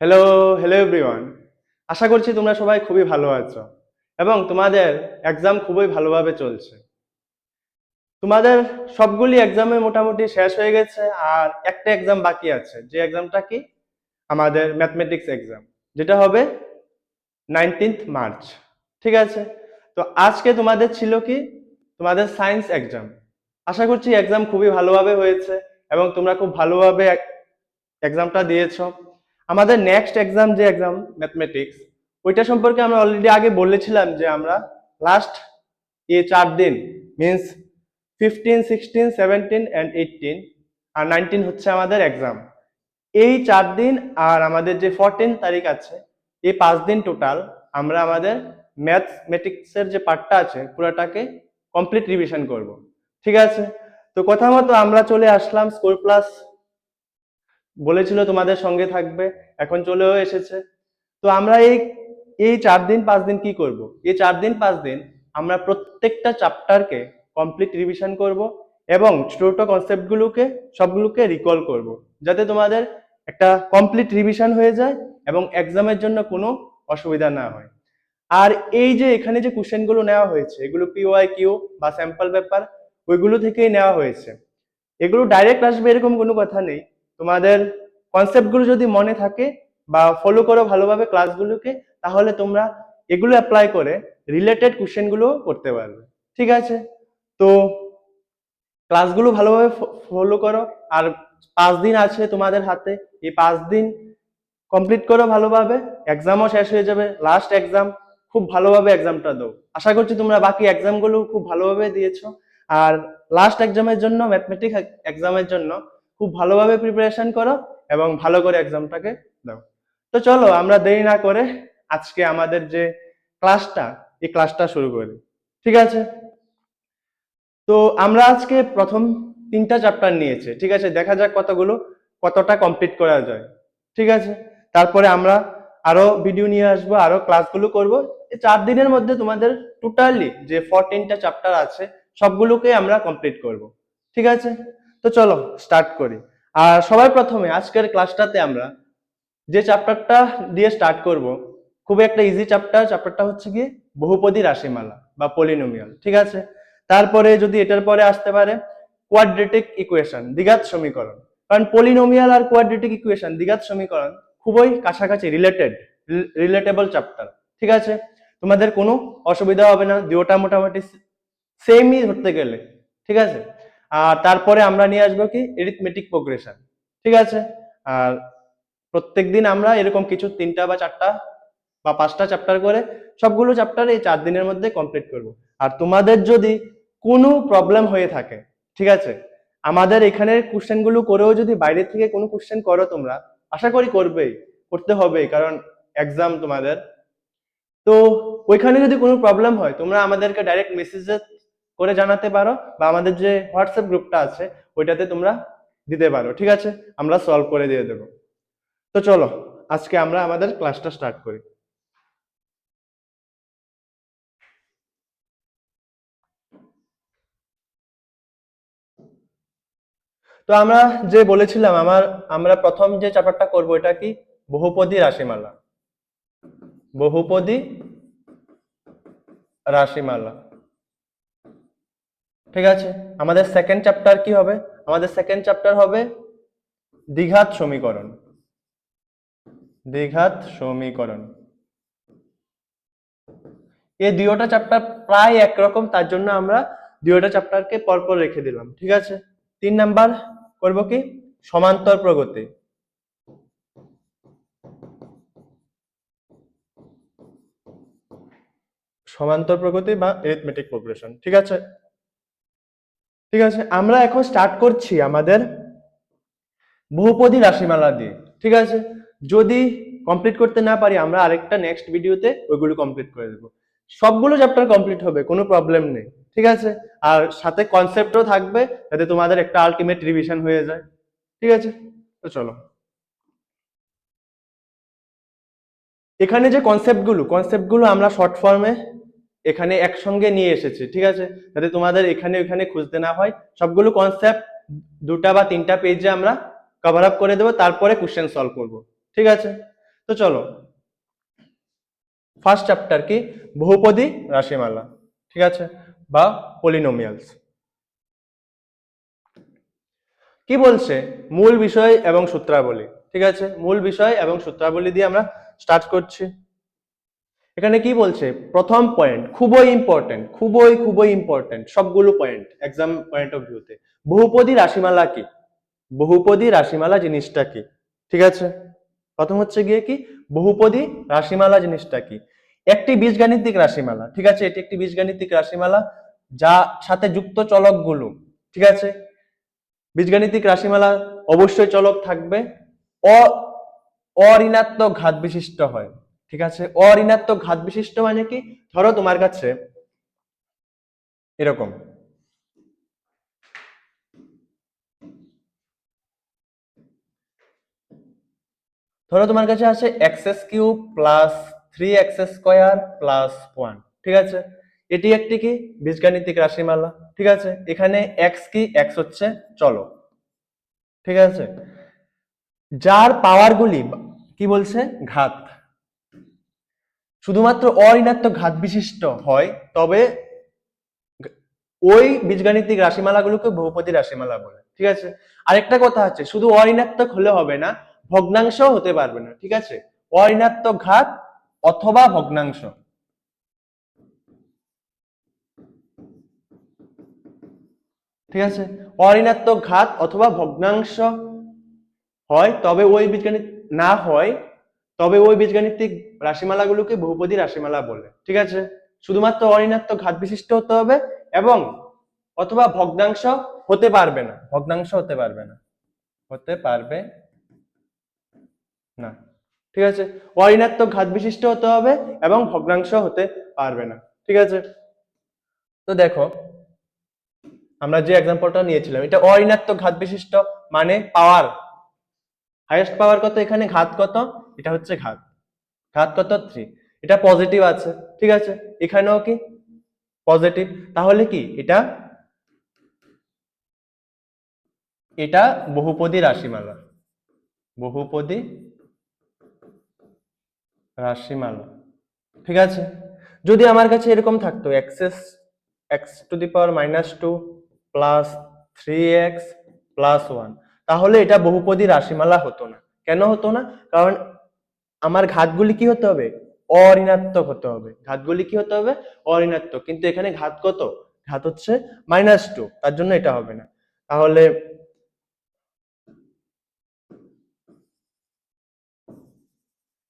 Hello hello everyone. আশা করছি তোমরা সবাই খুবই ভালো আছো এবং তোমাদের এক্সাম খুবই ভালোভাবে চলছে। তোমাদের সবগুলি এক্সামে মোটামুটি শেষ হয়ে গেছে আর একটা এক্সাম বাকি আছে, যে এক্সামটা কি আমাদের ম্যাথমেটিক্স এক্সাম, যেটা হবে 19 মার্চ। ঠিক আছে, তো আজকে তোমাদের ছিল কি তোমাদের সায়েন্স এক্সাম। আশা করছি এক্সাম খুবই ভালোভাবে হয়েছে এবং তোমরা খুব ভালোভাবে এক্সামটা দিয়েছো। আমাদের নেক্সট এক্সাম যে এক্সাম ম্যাথমেটিক্স, ওইটা সম্পর্কে আমরা অলরেডি আগে বলেছিলাম যে আমরা লাস্ট 4 দিন মিনস 15, 16, 17 অ্যান্ড 18 আর 19 হচ্ছে আমাদের এক্সাম। এই 4 দিন আর আমাদের যে 14 তারিখ আছে, এই 5 দিন টোটাল আমরা আমাদের ম্যাথমেটিক্সের যে পার্টটা আছে পুরোটাকে কমপ্লিট রিভিশন করব। ঠিক আছে, তো কথা মতো আমরা চলে আসলাম। স্কোর প্লাস বলেছিল তোমাদের সঙ্গে থাকবে, এখন চলেও এসেছে। তো আমরা এই এই 4 দিন 5 দিন কি করব? এই 4 দিন 5 দিন আমরা প্রত্যেকটা চ্যাপ্টারকে কমপ্লিট রিভিশন করব এবং ছোট ছোট কনসেপ্টগুলোকে সবগুলোকে রিকল করব, যাতে তোমাদের একটা কমপ্লিট রিভিশন হয়ে যায় এবং এক্সামের জন্য কোনো অসুবিধা না হয়। আর এই যে এখানে যে কোশ্চেনগুলো নেওয়া হয়েছে, এগুলো পিওয়াই কিউ বা স্যাম্পল পেপার, ওইগুলো থেকেই নেওয়া হয়েছে। এগুলো ডাইরেক্ট আসবে এরকম কোনো কথা নেই। তোমাদের কনসেপ্টগুলো যদি মনে থাকে বা ফলো করো ভালোভাবে ক্লাসগুলোকে, তাহলে তোমরা এগুলো অ্যাপ্লাই করে রিলেটেড কোশ্চেনগুলো করতে পারবে। ঠিক আছে, তো ক্লাসগুলো ভালোভাবে ফলো করো। আর 5 দিন আছে তোমাদের হাতে, এই 5 দিন কমপ্লিট করো ভালোভাবে। এক্সামও শেষ হয়ে যাবে, লাস্ট এক্সাম। খুব ভালোভাবে এক্সামটা দাও। আশা করছি তোমরা বাকি এক্সামগুলো খুব ভালোভাবে দিয়েছো। আর লাস্ট এক্সামের জন্য, ম্যাথমেটিক্স এক্সামের জন্য খুব ভালোভাবে প্রিপারেশন করো এবং ভালো করে এক্সামটাকে দাও। তো চলো আমরা দেরি না করে আজকে আমাদের যে ক্লাসটা, এই ক্লাসটা শুরু করি। ঠিক আছে, তো আমরা আজকে প্রথম 3টা চ্যাপ্টার নিয়েছি। ঠিক আছে, দেখা যাক কতটা কমপ্লিট করা যায়। ঠিক আছে, তারপরে আমরা আরো ভিডিও নিয়ে আসবো, আরো ক্লাসগুলো করব। এই 4 দিনের মধ্যে তোমাদের টোটালি যে 14টা চ্যাপ্টার আছে সবগুলোকে আমরা কমপ্লিট করব। ঠিক আছে, তো চলো স্টার্ট করি। আর সবার প্রথমে আজকের ক্লাসটাতে আমরা যে চ্যাপ্টারটা দিয়ে স্টার্ট করব, খুবই একটা ইজি চ্যাপ্টার। চ্যাপ্টারটা হচ্ছে কি বহুপদী রাশিমালা বা পলিনোমিয়াল। ঠিক আছে, তারপরে যদি এটার পরে আসতে পারে কোয়াড্রেটিক ইকুয়েশন, দ্বিঘাত সমীকরণ। কারণ পলিনোমিয়াল আর কোয়াড্রেটিক ইকুয়েশন, দ্বিঘাত সমীকরণ খুবই কাছাকাছি রিলেটেবল চ্যাপ্টার। ঠিক আছে, তোমাদের কোনো অসুবিধা হবে না, দুটোটা মোটামুটি সেমই ধরতে গেলে। ঠিক আছে, আর তারপরে আমরা নিয়ে আসবো কি এরিথমেটিক প্রোগ্রেশন। ঠিক আছে, আর প্রত্যেকদিন আমরা এরকম কিছু 3টা বা 4টা বা 5টা চ্যাপ্টার করে সবগুলো চ্যাপ্টার এই 4 দিনের মধ্যে কমপ্লিট করব। আর তোমাদের যদি কোনো প্রবলেম হয়ে থাকে, ঠিক আছে, আমাদের এখানে কোশ্চেনগুলো করেও যদি বাইরে থেকে কোনো কোশ্চেন করো তোমরা, আশা করি করতে হবেই, কারণ এক্সাম তোমাদের। তো ওইখানে যদি কোনো প্রবলেম হয় তোমরা আমাদেরকে ডাইরেক্ট মেসেজে করে জানাতে পারো, বা আমাদের যে হোয়াটসঅ্যাপ গ্রুপটা আছে ওইটাতে তোমরা দিতে পারো। ঠিক আছে, আমরা সলভ করে দিয়ে দেবো। তো চলো আজকে আমরা আমাদের ক্লাসটা স্টার্ট করি। তো আমরা যে বলেছিলাম আমরা প্রথম যে চ্যাপ্টারটা করব এটা কি বহুপদী রাশিমালা। বহুপদী রাশিমালা। ঠিক আছে, আমাদের সেকেন্ড চ্যাপ্টার কি হবে? আমাদের সেকেন্ড চ্যাপ্টার হবে দ্বিঘাত সমীকরণ। দ্বিঘাত সমীকরণ। এই দুইটা চ্যাপ্টার প্রায় একরকম, তার জন্য আমরা দুইটা চ্যাপ্টারকে পরপর রেখে দিলাম। ঠিক আছে, 3 নাম্বার করব কি সমান্তর প্রগতি। সমান্তর প্রগতি বা এরিথমেটিক প্রোগ্রেশন। ঠিক আছে, ঠিক আছে, আমরা এখন স্টার্ট করছি আমাদের বহুপদী রাশিমালা দিয়ে। ঠিক আছে, যদি কমপ্লিট করতে না পারি আমরা আরেকটা নেক্সট ভিডিওতে ওইগুলো কমপ্লিট করে দেবো। সবগুলো চ্যাপ্টার কমপ্লিট হবে, কোনো প্রবলেম নেই। ঠিক আছে, আর সাথে কনসেপ্টও থাকবে, যাতে তোমাদের একটা আলটিমেট রিভিশন হয়ে যায়। ঠিক আছে, তো চলো এখানে যে কনসেপ্টগুলো আমরা শর্ট ফর্মে এখানে একসঙ্গে নিয়ে এসেছি। ঠিক আছে, যাতে তোমাদের এখানে ওখানে খুঁজতে না হয়। সবগুলো কনসেপ্ট 2টা বা 3টা পেজে আমরা কভার আপ করে দেবো, তারপরে কোশ্চেন সলভ করব। ঠিক আছে, তো চলো, ফার্স্ট চ্যাপ্টার কি, বহুপদী রাশিমালা, ঠিক আছে, বা পলিনোমিয়ালস। কি বলছে, মূল বিষয় এবং সূত্রাবলী, ঠিক আছে, মূল বিষয় এবং সূত্রাবলী দিয়ে আমরা স্টার্ট করছি। এখানে কি বলছে, প্রথম পয়েন্ট খুবই ইম্পর্টেন্ট, খুবই ইম্পর্টেন্ট সবগুলো পয়েন্ট এক্সাম পয়েন্ট অফ ভিউতে। বহুপদী রাশিমালা কি, বহুপদী রাশিমালা জিনিসটা কি, ঠিক আছে। প্রথম হচ্ছে গিয়ে কি, বহুপদী রাশিমালা জিনিসটা কি, একটি বীজগাণিতিক রাশিমালা, ঠিক আছে, এটি একটি বীজগাণিতিক রাশিমালা যা সাথে যুক্ত চলকগুলো, ঠিক আছে, বীজগাণিতিক রাশিমালা অবশ্যই চলক থাকবে, অঋণাত্মক ঘাত বিশিষ্ট হয়, ঠিক আছে। অঋণাত্মক ঘাত বিশিষ্ট মানে কি, ধরো তোমার কাছে এরকম ধরো তোমার কাছে আছে x³ প্লাস 3x² প্লাস 1, ঠিক আছে, এটি একটি কি বীজগাণিতিক রাশিমালা, ঠিক আছে। এখানে x কি, x হচ্ছে চলক, ঠিক আছে, যার পাওয়ার গুলি কি বলছে, ঘাত, শুধুমাত্র অঋণাত্মক ঘাত বিশিষ্ট হয় তবে ওই বীজগাণিতিক রাশিমালাগুলোকে বহুপদী রাশিমালা বলে, ঠিক আছে। আরেকটা কথা আছে, শুধু অঋণাত্মক হলে হবে না, ভগ্নাংশ হতে পারবে না, ঠিক আছে, অঋণাত্মক ঘাত অথবা ভগ্নাংশ, ঠিক আছে, অঋণাত্মক ঘাত অথবা ভগ্নাংশ হয় তবে ওই বীজগাণিত না হয় তবে ওই বীজগাণিতিক রাশিমালাগুলোকে বহুপদী রাশিমালা বলে, ঠিক আছে। শুধুমাত্র অঋণাত্মক ঘাত বিশিষ্ট হতে হবে এবং অথবা ভগ্নাংশ হতে পারবে না, ভগ্নাংশ হতে পারবে না, হতে পারবে না, ঠিক আছে, অঋণাত্মক ঘাত বিশিষ্ট হতে হবে এবং ভগ্নাংশ হতে পারবে না, ঠিক আছে। তো দেখো, আমরা যে এক্সাম্পলটা নিয়েছিলাম এটা অঋণাত্মক ঘাত বিশিষ্ট, মানে পাওয়ার, হাইয়েস্ট পাওয়ার কত, এখানে ঘাত কত, এটা হচ্ছে ঘাত, ঘাত কত 3, এটা পজিটিভ আছে, ঠিক আছে, এখানেও কি পজিটিভ, তাহলে কি এটা, এটা বহুপদী রাশিমালা, বহুপদী রাশিমালা, ঠিক আছে। যদি আমার কাছে এরকম থাকতো x⁻² প্লাস 3x প্লাস 1, তাহলে এটা বহুপদী রাশিমালা হতো না। কেন হতো না, কারণ আমার ঘাতগুলি কি হতে হবে, অঋণাত্মক হতে হবে, ঘাতগুলি কি হতে হবে, অঋণাত্মক, কিন্তু এখানে ঘাত কত, ঘাত হচ্ছে -2, তার জন্য এটা হবে না। তাহলে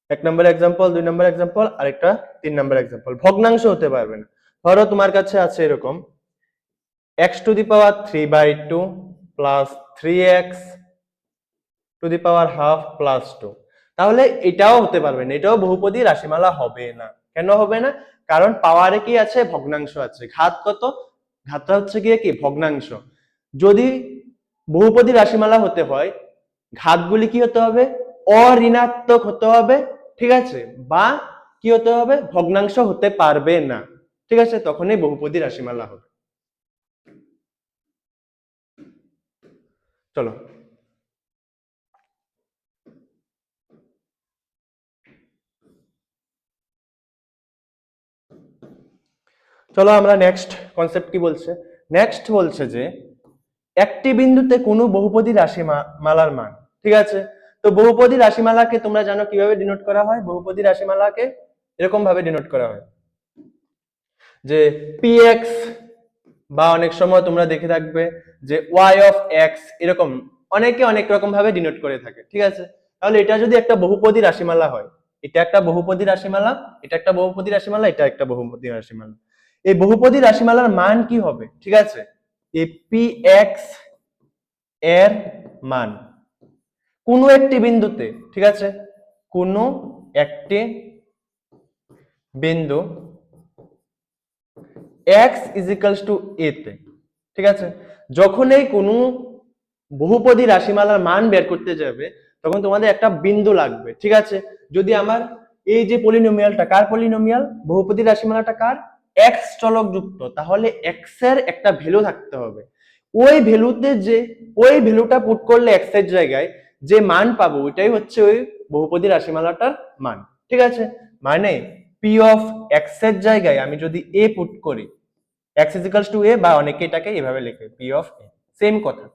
এক নম্বর এক্সাম্পল, 2 নম্বর এক্সাম্পল, আরেকটা 3 নম্বর এক্সাম্পল, ভগ্নাংশ হতে পারবে না। ধরো তোমার কাছে আছে এরকম x⁻³ প্লাস 3x½ প্লাস 2, তাহলে এটাও হতে পারবে না, এটাও বহুপদী রাশিমালা হবে না। কেন হবে না, কারণ পাওয়ারে কি আছে, ভগ্নাংশ আছে, ঘাত কত, ঘাতটা হচ্ছে গিয়ে কি ভগ্নাংশ। যদি বহুপদী রাশিমালা হতে হয় ঘাতগুলি কি হতে হবে, অঋণাত্মক হতে হবে, ঠিক আছে, বা কি হতে হবে, ভগ্নাংশ হতে পারবে না, ঠিক আছে, তখনই বহুপদী রাশিমালা হবে। চলো, চলো আমরা নেক্সট কনসেপ্ট কি বলছে, নেক্সট বলছে যে একটি বিন্দুতে কোনো বহুপদী রাশিমালার মান, ঠিক আছে। তো বহুপদী রাশিমালাকে তোমরা জানো কিভাবে ডিনোট করা হয়, বহুপদী রাশিমালাকে এরকম ভাবে ডিনোট করা হয় যে px, বা অনেক সময় তোমরা দেখে থাকবে যে y(x), এরকম অনেকে অনেক রকম ভাবে ডিনোট করে থাকে, ঠিক আছে। তাহলে এটা যদি একটা বহুপদী রাশিমালা হয়, এটা একটা বহুপদী রাশিমালা, এটা একটা বহুপদী রাশিমালা, এটা একটা বহুপদী রাশিমালা, এই বহুপদী রাশিমালার মান কি হবে, ঠিক আছে, এই px এর মান কোনো একটি বিন্দুতে, ঠিক আছে, কোনো একটি বিন্দু x = a তে, ঠিক আছে, যখনই কোনো বহুপদী রাশিমালার মান বের করতে যাবে তখন তোমাদের একটা বিন্দু লাগবে, ঠিক আছে। যদি আমার এই যে পলিনোমিয়ালটা কার পলিনোমিয়াল, বহুপদী রাশিমালাটা কার, x চলক যুক্ত, তাহলে x এর একটা ভ্যালু থাকতে হবে, ওই ভ্যালুতে যে ওই ভ্যালুটা পুট করলে x এর জায়গায় যে মান পাবো ওইটাই হচ্ছে ওই বহুপদী রাশিমালাটার মান। ঠিক আছে, মানে পি অফ এক্স এর জায়গায় আমি যদি এ পুট করি, এক্স ইজিক্যালস টু এ, বা অনেকে এটাকে এভাবে লেখে পি অফ এ, সেম কথা।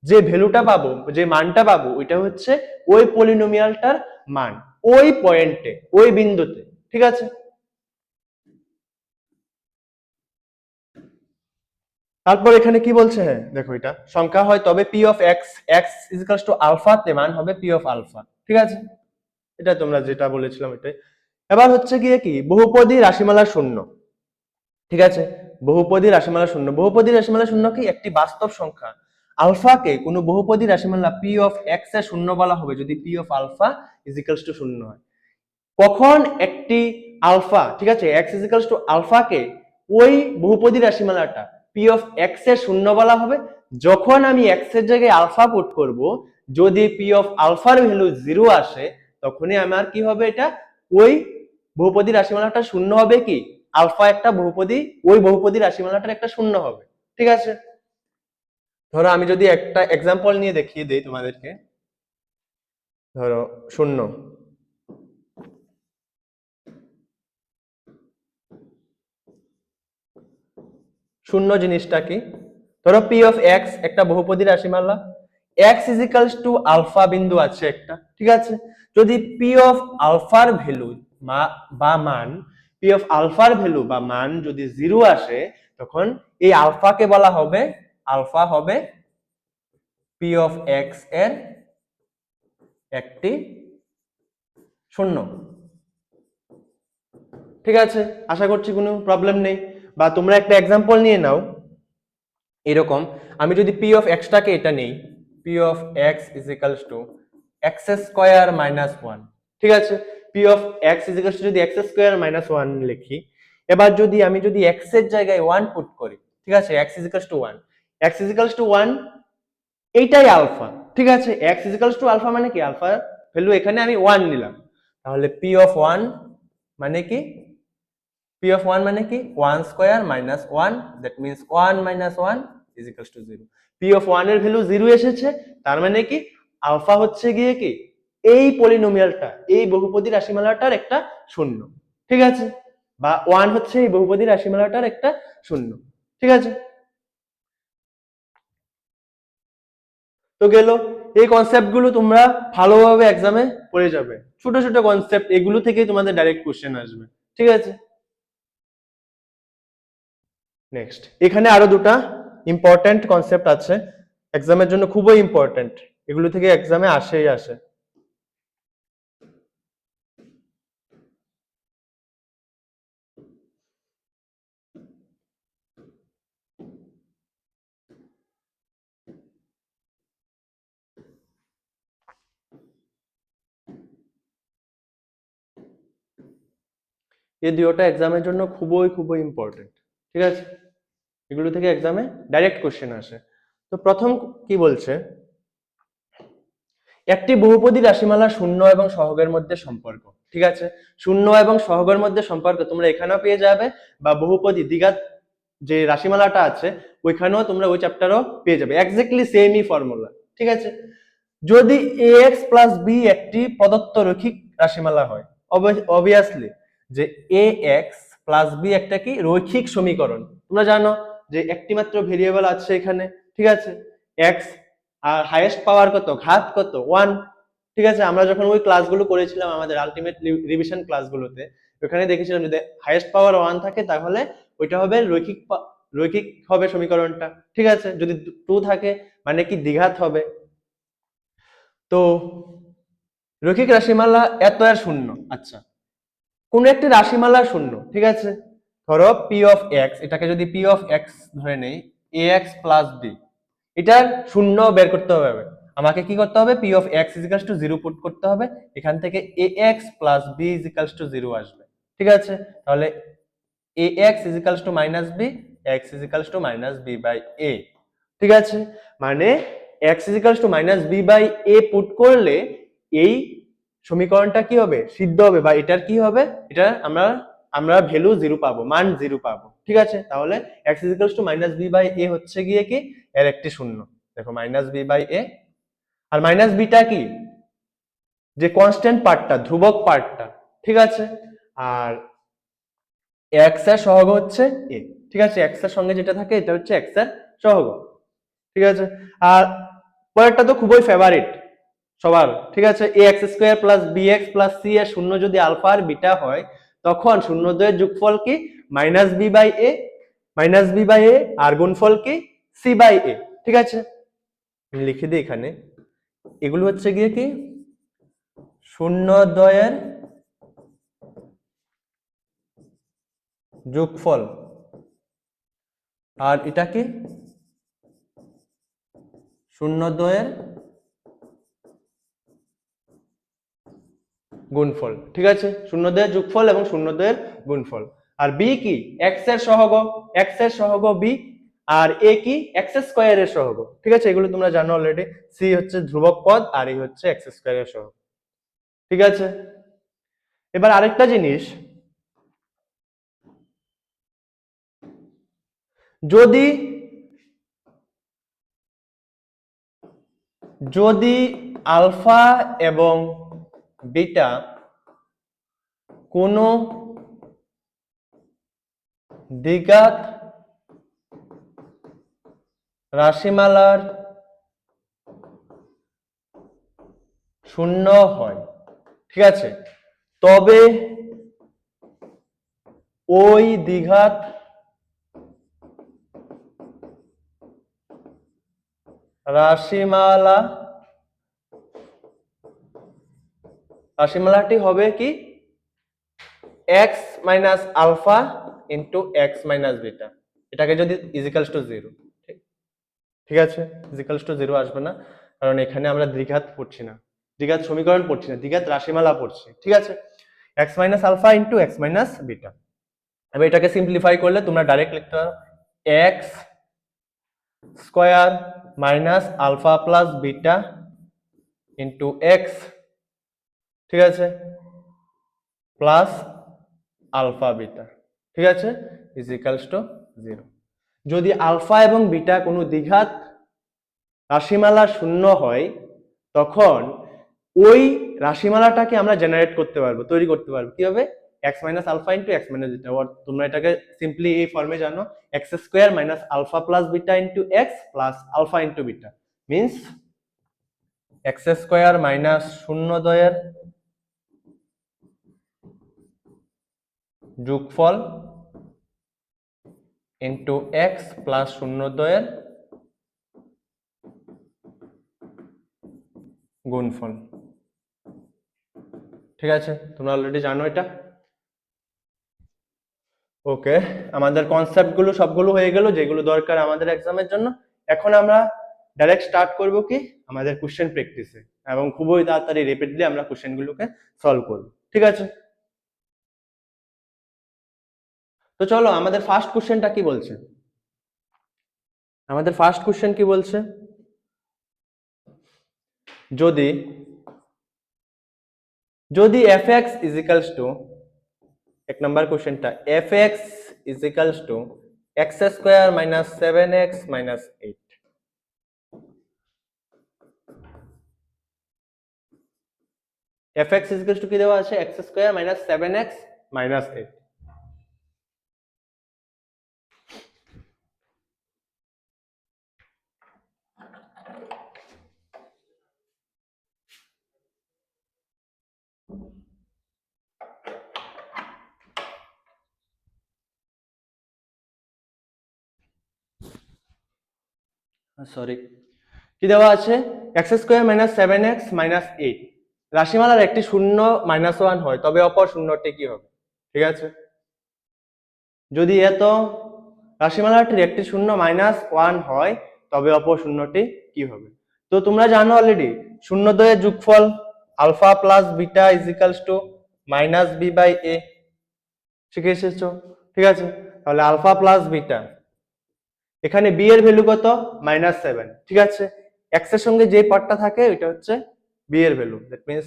যে ভ্যালুটা পাবো, যে মানটা পাবো, ওইটা হচ্ছে ওই পলিনোমিয়ালটার মান ওই পয়েন্টে, ওই বিন্দুতে। ঠিক আছে, তারপর এখানে কি বলছে, হ্যাঁ দেখো এটা সংখ্যা হয় তবে p of x, x equals to alpha তে মান হবে পি অফ আলফা। ঠিক আছে, এটা তোমরা যেটা বলেছিলাম এটাই। এবার হচ্ছে গিয়ে কি বহুপদী রাশিমালা শূন্য। ঠিক আছে, বহুপদী রাশিমালা শূন্য, বহুপদী রাশিমালা শূন্য কি একটি বাস্তব সংখ্যা আলফাকে কোনো বহুপদী রাশিমালা পি অফ এক্স এর শূন্য বলা হবে যদি p of alpha equals to শূন্য হয়। কখন একটি আলফা, ঠিক আছে, এক্স ইজিক্যালস টু আলফাকে ওই বহুপদী রাশিমালাটা পি অফ এক্স এর শূন্য বলা হবে যখন আমি এক্স এর জায়গায় আলফা পুট করব, যদি পি অফ আলফার ভ্যালু 0 আসে তখনই আমার কি হবে, এটা ওই বহুপদী রাশিমালাটা শূন্য হবে, কি আলফা একটা বহুপদী, ওই বহুপদী রাশিমালাটার একটা শূন্য হবে। ঠিক আছে, ধরো আমি যদি একটা এক্সাম্পল নিয়ে দেখিয়ে দেই তোমাদেরকে, ধরো শূন্য, শূন্য জিনিসটা কি, ধরো পি অফ এক্স একটা বহুপদী রাশিমালা, এক্স ইজিক্যালস টু আলফা বিন্দু আছে একটা। ঠিক আছে, যদি পি অফ আলফার ভ্যালু বা মান, পি অফ আলফার ভ্যালু বা মান যদি 0 আসে তখন এই আলফাকে বলা হবে, আলফা হবে পি অফ এক্স এর একটি শূন্য। ঠিক আছে, আশা করছি কোনো প্রবলেম নেই। বা তোমরা একটা এক্সাম্পল নিয়ে নাও, এরকম আমি যদি পি অফ এক্সটাকে এটা নেই, P of x is equals two x square minus one. ঠিক আছে, P of x is equals two যদি এক্স স্কোয়ার মাইনাস ওয়ান লিখি, এবার যদি আমি যদি এক্স এর জায়গায় ওয়ান পুট করি, ঠিক আছে, x is equals to one, x is equals to one, এইটাই আলফা। ঠিক আছে, x is equals to alpha মানে কি, আলফা ভ্যালু এখানে আমি ওয়ান নিলাম, তাহলে পি অফ ওয়ান মানে কি, পি অফ ওয়ান মানে কি one square minus one, that means one minus one is equals two zero. P of one এর ভ্যালু জিরো এসেছে, তার মানে কি আলফা হচ্ছে গিয়ে কি এই পলিনোমিয়ালটা, এই বহুপদী রাশিমালাটার একটা শূন্য। ঠিক আছে, বা ওয়ান হচ্ছে এই বহুপদী রাশিমালাটার একটা শূন্য। ঠিক আছে, তো গেল, এই কনসেপ্ট গুলো তোমরা ভালোভাবে এক্সামে পড়ে যাবে, ছোট ছোট কনসেপ্ট, এগুলো থেকেই তোমাদের ডাইরেক্ট কোশ্চেন আসবে। ঠিক আছে, নেক্সট এখানে আরো দুটা ইম্পর্টেন্ট কনসেপ্ট আছে, এক্সামের জন্য খুবই ইম্পর্টেন্ট, এগুলো থেকে এক্সামে আসেই আসে। এই দুটোটা এক্সামের জন্য খুবই খুবই ইম্পর্টেন্ট। ঠিক আছে, এগুলো থেকে এক্সামে ডাইরেক্ট কোশ্চেন আসে। তো প্রথম কি বলছে, একটি বহুপদী রাশিমালা শূন্য এবং সহগের মধ্যে সম্পর্ক। ঠিক আছে, শূন্য এবং সহগের মধ্যে সম্পর্ক তোমরা এখানেও পেয়ে যাবে, বা বহুপদী দ্বিঘাত যে রাশিমালাটা আছে ওইখানেও তোমরা ওই চ্যাপ্টারও পেয়ে যাবে, এক্স্যাক্টলি সেমই ফর্মুলা। ঠিক আছে, যদি ax প্লাস বি একটি প্রদত্ত রৈখিক রাশিমালা হয়, অবভিয়াসলি যে ax প্লাস বি একটা কি রৈখিক সমীকরণ। তোমরা জানো যে একটি মাত্র ভেরিয়েবল আছে এখানে। ঠিক আছে, x আর হাইয়েস্ট পাওয়ার কত, ঘাত কত, 1। ঠিক আছে, আমরা যখন ওই ক্লাসগুলো করেছিলাম আমাদের আলটিমেট রিভিশন ক্লাসগুলোতে, ওখানে দেখেছিলাম যদি হাইয়েস্ট পাওয়ার 1 থাকে তাহলে ওইটা হবে রৈখিক হবে সমীকরণটা। ঠিক আছে, যদি 2 থাকে মানে কি দ্বিঘাত হবে। তো রৈখিক রাশিমালা এত আর শূন্য। আচ্ছা, কোন একটি রাশিমালা শূন্য, ঠিক আছে, ধরো পি অফ এক্স, এটাকে যদি পি অফ এক্স ধরে নেই, এ এক্স প্লাস বি, এটার শূন্য বের করতে হবে, আমাকে কি করতে হবে, P of X equals to zero put করতে হবে, এখান থেকে A X plus B equals to zero আসবে। ঠিক আছে, তাহলে A X equals to minus B, X equals to minus B by A. ঠিক আছে, মানে X equals to minus B by A put করলে এই সমীকরণটা কি হবে, সিদ্ধ হবে, বা এটার কি হবে, এটা আমরা আমরা ভ্যালু জিরো পাবো, মান জিরো পাবো। ঠিক আছে, তাহলে X equals to minus B by A হচ্ছে গিয়ে কি এর একটি শূন্য, দেখো মাইনাস বি বাই এ। আর মাইনাস বিটা কি, যে কনস্ট্যান্ট পার্টটা, ধ্রুবক পার্টটা, ঠিক আছে। আর এক্স এর সহগ হচ্ছে এ, ঠিক আছে। এক্স এর সঙ্গে যেটা থাকে এটা হচ্ছে এক্স এর সহগ, ঠিক আছে। আর পরেরটা তো খুবই ফেভারিট সবার, ঠিক আছে। A X square plus B X plus C এর শূন্য যদি আলফা আর বিটা হয়, তখন শূন্যদ্বয়ের যোগফল কি, minus B by A, minus B by A, আর গুণফল কি, সি বাই এ, ঠিক আছে। লিখে দিই এখানে, এগুলো হচ্ছে গিয়ে কি শূন্যদ্বয়ের যোগফল, আর এটা কি শূন্যদ্বয়ের গুণফল, ঠিক আছে। শূন্যদ্বয়ের যোগফল এবং শূন্যদ্বয়ের গুণফল। আর বি কি, এক্স এর সহগ, এক্স এর সহগ বি। আর এ কি, এক্স স্কোয়ারের সহগ, ঠিক আছে। এগুলো তোমরা জানো অলরেডি। সি হচ্ছে ধ্রুবক পদ আর এই হচ্ছে এক্স স্কোয়ারের সহগ, ঠিক আছে। এবার আরেকটা জিনিস, যদি যদি আলফা এবং বিটা কোনো দ্বিঘাত রাশিমালার শূন্য হয়, ঠিক আছে, তবে ওই দ্বিঘাত রাশিমালাটি হবে কি, x minus alpha into x minus beta. এটাকে যদি ইজিক্যালস টু জিরো, ঠিক আছে। ইজিক্যালস টু জিরো আসবে না, কারণ এখানে আমরা দ্বিঘাত পড়ছি না, দ্বিঘাত সমীকরণ পড়ছি না, দ্বিঘাত রাশিমালা পড়ছি, ঠিক আছে। X minus alpha into x minus beta. এবার এটাকে সিম্পলিফাই করলে তোমরা ডাইরেক্ট লিখতে পারো x square minus alpha plus beta into x, ঠিক আছে, প্লাস আলফা বিটা, ঠিক আছে, ইজ ইকালস টু জিরো। যদি আলফা এবং বিটা কোনো দ্বিঘাত রাশিমালা শূন্য হয়, তখন ওই রাশিমালাটাকে আমরা জেনারেট করতে পারবো, তৈরি করতে পারবো কিভাবে, X minus alpha into x minus beta. তোমরা এটাকে সিম্পলি এই ফর্মে জানো, X square minus alpha plus beta into x plus alpha into beta, means X square minus শূন্যদ্বয়ের যোগফল ইন্টু এক্স প্লাস শূন্যদ্বয়ের গুণফল, ঠিক আছে। তোমরা অলরেডি জানো এটা। ওকে, আমাদের কনসেপ্ট গুলো সবগুলো হয়ে গেল যেগুলো দরকার আমাদের এক্সামের জন্য। এখন আমরা ডাইরেক্ট স্টার্ট করব কি, আমাদের কোশ্চেন প্র্যাকটিসে, এবং খুবই তাড়াতাড়ি রেপিডলি আমরা কোশ্চেন গুলোকে সলভ করব, ঠিক আছে। তো চলো, আমাদের ফার্স্ট কোশ্চেনটা কি বলছে, আমাদের ফার্স্ট কোশ্চেন কি বলছে, যদি যদি fx is equals to, এক নম্বর কোশ্চেনটা, fx is equals to x square minus 7x minus 8, fx is equals to কি দেওয়া আছে, x square minus 7x minus 8। Sorry, কি দেওয়া আছে, x square minus 7x minus 8। রাশিমালার একটি শূন্য মাইনাস 1 হয়, তবে অপর শূন্যটি কি হবে, ঠিক আছে। যদি এত রাশিমালাটির একটি শূন্য মাইনাস 1 হয়, তবে অপর শূন্যটি কি হবে। তো তোমরা জানো অলরেডি, শূন্যদ্বয়ের যোগফল alpha plus beta is equals to minus B by A, শিখে এসেছো, ঠিক আছে। তাহলে আলফা প্লাস বিটা, এখানে বি এর ভ্যালু কত, -7, ঠিক আছে। এক্স এর সঙ্গে যে পার্টটা থাকে ওইটা হচ্ছে বি এর ভ্যালু, দ্যাট মিন্স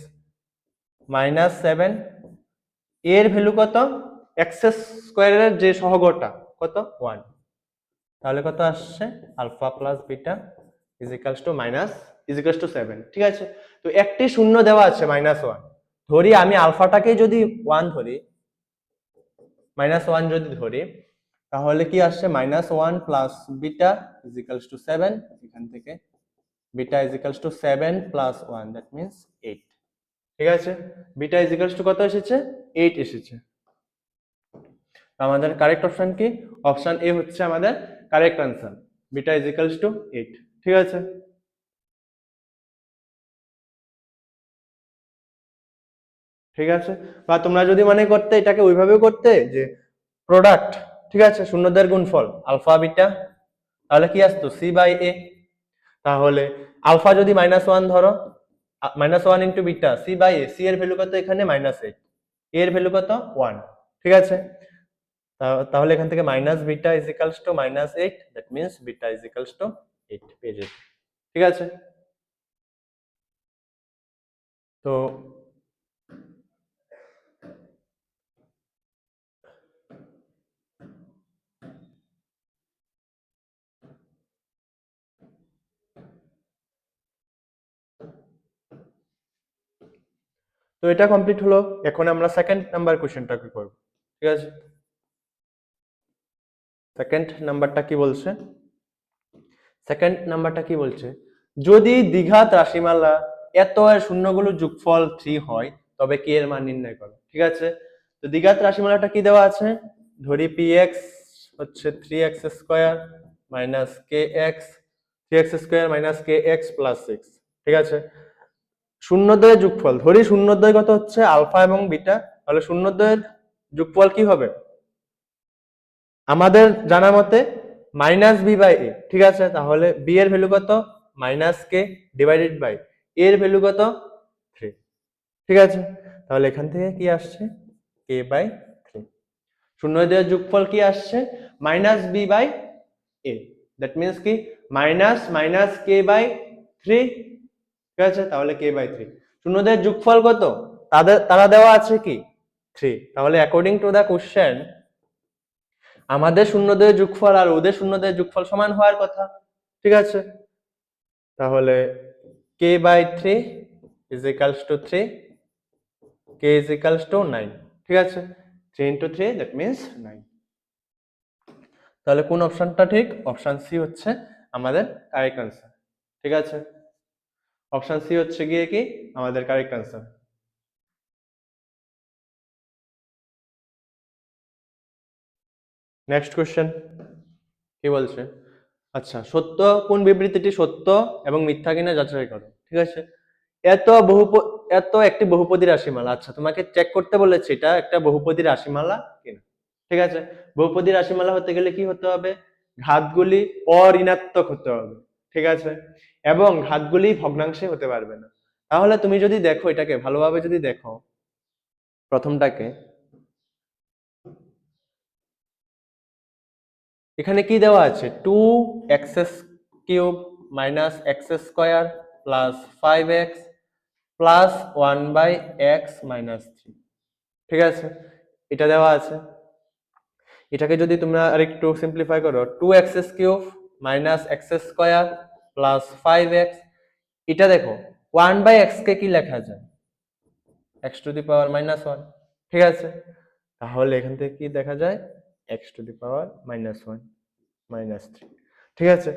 -7। এর ভ্যালু কত, এক্স স্কোয়ারের যে সহগটা কত, 1। তাহলে কত আসছে, alpha plus beta is equals to -7। Equals to 7, ঠিক আছে। তো একটি শূন্য দেওয়া আছে -1, ধরি আমি আলফাটাকে যদি 1 ধরি, -1 যদি ধরি, তাহলে কি আসছে -1 প্লাস বিটা ইজিক্যালস টু 7, এখান থেকে beta equals to 7 plus 1, that means 8, ঠিক আছে। বিটা ইজিক্যালস টু কত এসেছে? 8 এসেছে। আমাদের কারেক্ট অপশন কি? অপশন এ হচ্ছে আমাদের correct answer, beta equals to 8, ঠিক আছে। ঠিক আছে, বা তোমরা যদি মনে করতে এটাকে ওইভাবেও করতে যে প্রোডাক্ট, ঠিক আছে, শূন্যদের গুণফল আলফা বিটা, তাহলে কি আসতো? C by a. তাহলে আলফা যদি -1 ধরো, -1 into beta c by a, c এর ভ্যালু কত? এখানে -8, এ এর ভ্যালু কত? 1, ঠিক আছে। তাহলে এখান থেকে minus beta equals to -8, that means beta equals to 8 পেয়ে যেতে, ঠিক আছে। তো তো এটা কমপ্লিট হলো। এখন আমরা সেকেন্ড নাম্বার কোশ্চেনটা কি করব, ঠিক আছে। সেকেন্ড নাম্বারটা কি বলছে? সেকেন্ড নাম্বারটা কি বলছে? যদি দ্বিঘাত রাশিমালা এত এর শূন্যগুলো যোগফল 3 হয় তবে কে এর মান নির্ণয় করো, ঠিক আছে। তো দ্বিঘাত রাশিমালাটা কি দেওয়া আছে? ধরি px হচ্ছে 3x square minus kx, 3x square minus kx plus 6, ঠিক আছে। শূন্যদ্বয়ের যোগফল, ধরি শূন্যদ্বয় কত হচ্ছে? আলফা এবং বিটা, তাহলে শূন্যদ্বয়ের যোগফল কি হবে? আমাদের জানা মতে মাইনাস বি বাই এ, ঠিক আছে। তাহলে বি এর ভ্যালু কত? মাইনাস কে ডিভাইডেড বাই এ এর ভ্যালু কত? 3, ঠিক আছে। তাহলে এখান থেকে কি আসছে? K by 3। শূন্য দেওয়ার যোগফল কি আসছে? Minus B by a, that means কি? মাইনাস মাইনাস কে বাই 3, ঠিক আছে। তাহলে কে বাই 3। শূন্যদের যোগফল কত? তারা দেওয়া আছে কি? 3। তাহলে অ্যাকর্ডিং টু দা কোশ্চেন আমাদের শূন্যদের যোগফল আর ওদের শূন্যদের যোগফল সমান হওয়ার কথা, ঠিক আছে। তাহলে k by 3 is equals to 3, k is equals to 9, ঠিক আছে। 3 ইন্টু 3 দ্যাট মিন্স 9। তাহলে কোন অপশনটা ঠিক? অপশন সি হচ্ছে আমাদের কারেক্ট আনসার, ঠিক আছে। অপশন সি হচ্ছে গিয়ে কি আমাদের কারেক্ট আনসার। নেক্সট কোশ্চেন কি বলছে? আচ্ছা, সত্য কোন বিবৃতিটি সত্য এবং মিথ্যা কিনা যাচাই করো, ঠিক আছে। এত এত একটি বহুপদী রাশিমালা, আচ্ছা তোমাকে চেক করতে বলেছে এটা একটা বহুপদী রাশিমালা কিনা, ঠিক আছে। বহুপদী রাশিমালা হতে গেলে কি হতে হবে? ঘাতগুলি অঋণাত্মক হতে হবে, ঠিক আছে, এবং ঘাতগুলি ভগ্নাংশে হতে পারবে না। তাহলে তুমি যদি দেখো এটাকে ভালোভাবে, যদি দেখো প্রথমটাকে, এখানে কি দেওয়া আছে? 2x cube minus x square plus 5x plus 1/x minus 3, ঠিক আছে, এটা দেওয়া আছে। এটাকে যদি তোমরা আরেকটু সিম্পলিফাই করো, 2x cube minus x square plus 5x, এটা দেখো 1/x কে কি লেখা যায়? x টু দি পাওয়ার -1, ঠিক আছে। তাহলে এখান থেকে কি দেখা যায়? x two the power -1 minus 3, ঠিক আছে।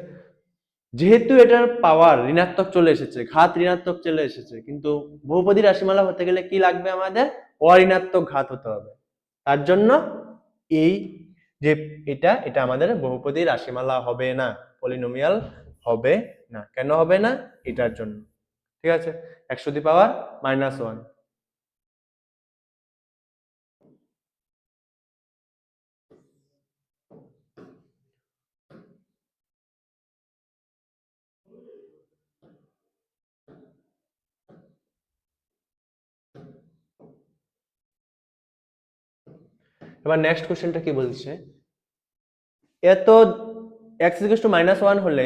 যেহেতু এটার পাওয়ার ঋণাত্মক চলে এসেছে, ঘাত ঋণাত্মক চলে এসেছে, কিন্তু বহুপদী রাশিমালা হতে গেলে কি লাগবে? আমাদের অঋণাত্মক ঘাত হতে হবে। তার জন্য এই যে এটা এটা আমাদের বহুপদী রাশিমালা হবে না, পলিনোমিয়াল হবে না। কেন হবে না? এটার জন্য, ঠিক আছে। x two the power -1। এবার নেক্সট কোশ্চেনটা কি বলছে? এত x -1 হলে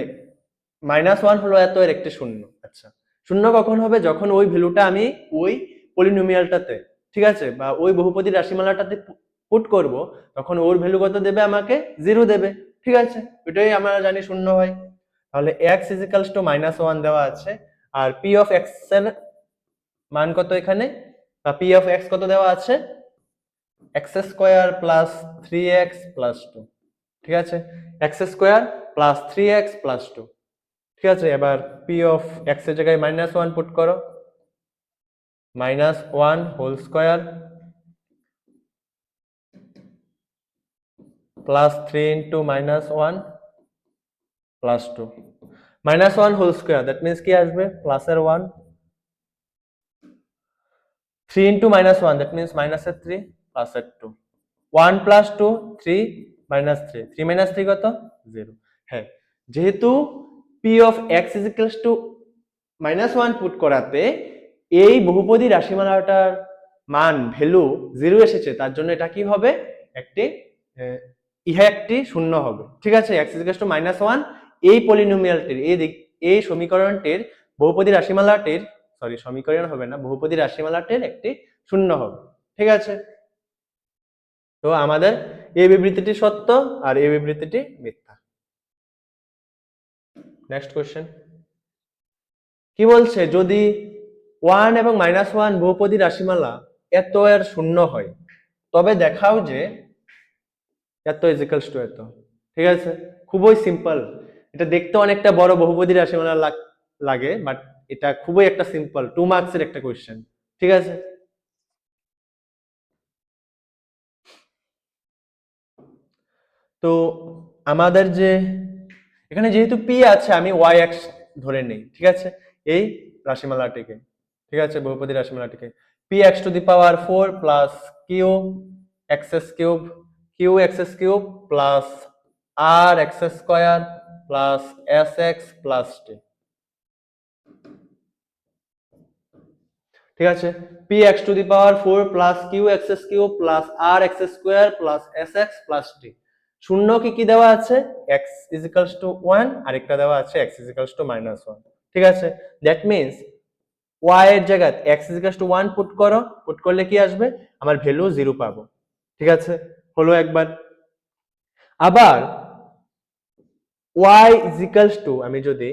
-1 হলো এত এর একটি শূন্য। আচ্ছা, শূন্য কখন হবে? যখন ওই ভ্যালুটা আমি ওই পলিনোমিয়ালটাতে, ঠিক আছে, বা ওই বহুপদী রাশিমালাটাতে পুট করব, তখন ওর ভ্যালু কত দেবে? আমাকে 0 দেবে, ঠিক আছে। এটাই আমরা জানি শূন্য হয়। তাহলে x -1 দেওয়া আছে, আর পি অফ এক্স এর মান কত এখানে, বা পি অফ এক্স কত দেওয়া আছে, x square plus 3x plus 2। ঠিক আছে, x square plus 3x plus 2। ঠিক আছে, এবার পি অফ এক্স এর জায়গায় -1 পুট করো, -1 whole square plus 3 into -1 plus 2। -1 whole square that means কি আসবে, প্লাসের 1, 3 ইন্টু -1 দ্যাট মিনস মাইনাসের 3 প্লাসের 2, 1 প্লাস 2 3 মাইনাস 3, 3 মাইনাস 3 কত, 0। হ্যাঁ, যেহেতু P of x is equals two -1 put করাতে এই বহুপদী রাশিমালাটার মান ভ্যালু 0 এসেছে, তার জন্য এটা কি হবে, একটি ইহা একটি শূন্য হবে। ঠিক আছে, এক্স ইজ ইকুয়ালস টু -1 এই পলিনোমিয়ালটির এই সমীকরণটির বহুপদী রাশিমালাটির, সরি সমীকরণ হবে না, বহুপদী রাশিমালাটির একটি শূন্য হবে। ঠিক আছে, তো আমাদের এই বিবৃতিটি সত্য আর এই বিবৃতিটি মিথ্যা। নেক্সট কোশ্চেন কি বলছে, যদি 1 এবং -1 বহুপদী রাশিমালা এত এর শূন্য হয়, তবে দেখাও যে এত ইজ ইকুয়ালস টু এত। ঠিক আছে, খুবই সিম্পল, এটা দেখতে অনেকটা বড় বহুপদী রাশিমালা লাগে, বাট এটা খুবই একটা সিম্পল 2 মার্কসের একটা কোশ্চেন। ঠিক আছে, তো আমাদের যে এখানে যেহেতু পি আছে, আমি ওয়াই এক্স ধরে নেই। ঠিক আছে, এই রাশিমালাটিকে, ঠিক আছে, বহুপদী রাশিমালাটিকে P X to the power 4 plus Q X cube, Q X cube plus R X square plus S X plus T. ঠিক আছে, P X to the power 4 plus Q X cube plus R X square plus S X plus T. শূন্য কি কি দেওয়া আছে, x is equals two 1, আরেকটা দেওয়া আছে এক্স ইজ ইকুয়ালস টু -1। ঠিক আছে, দ্যাট মিনস ওয়াই এর জায়গায় x is equals two 1 put করো, পুট করলে কি আসবে, আমার ভ্যালু 0 পাবো। ঠিক আছে, হলো একবার। আবার ওয়াই ইজ ইকুয়ালস টু, আমি যদি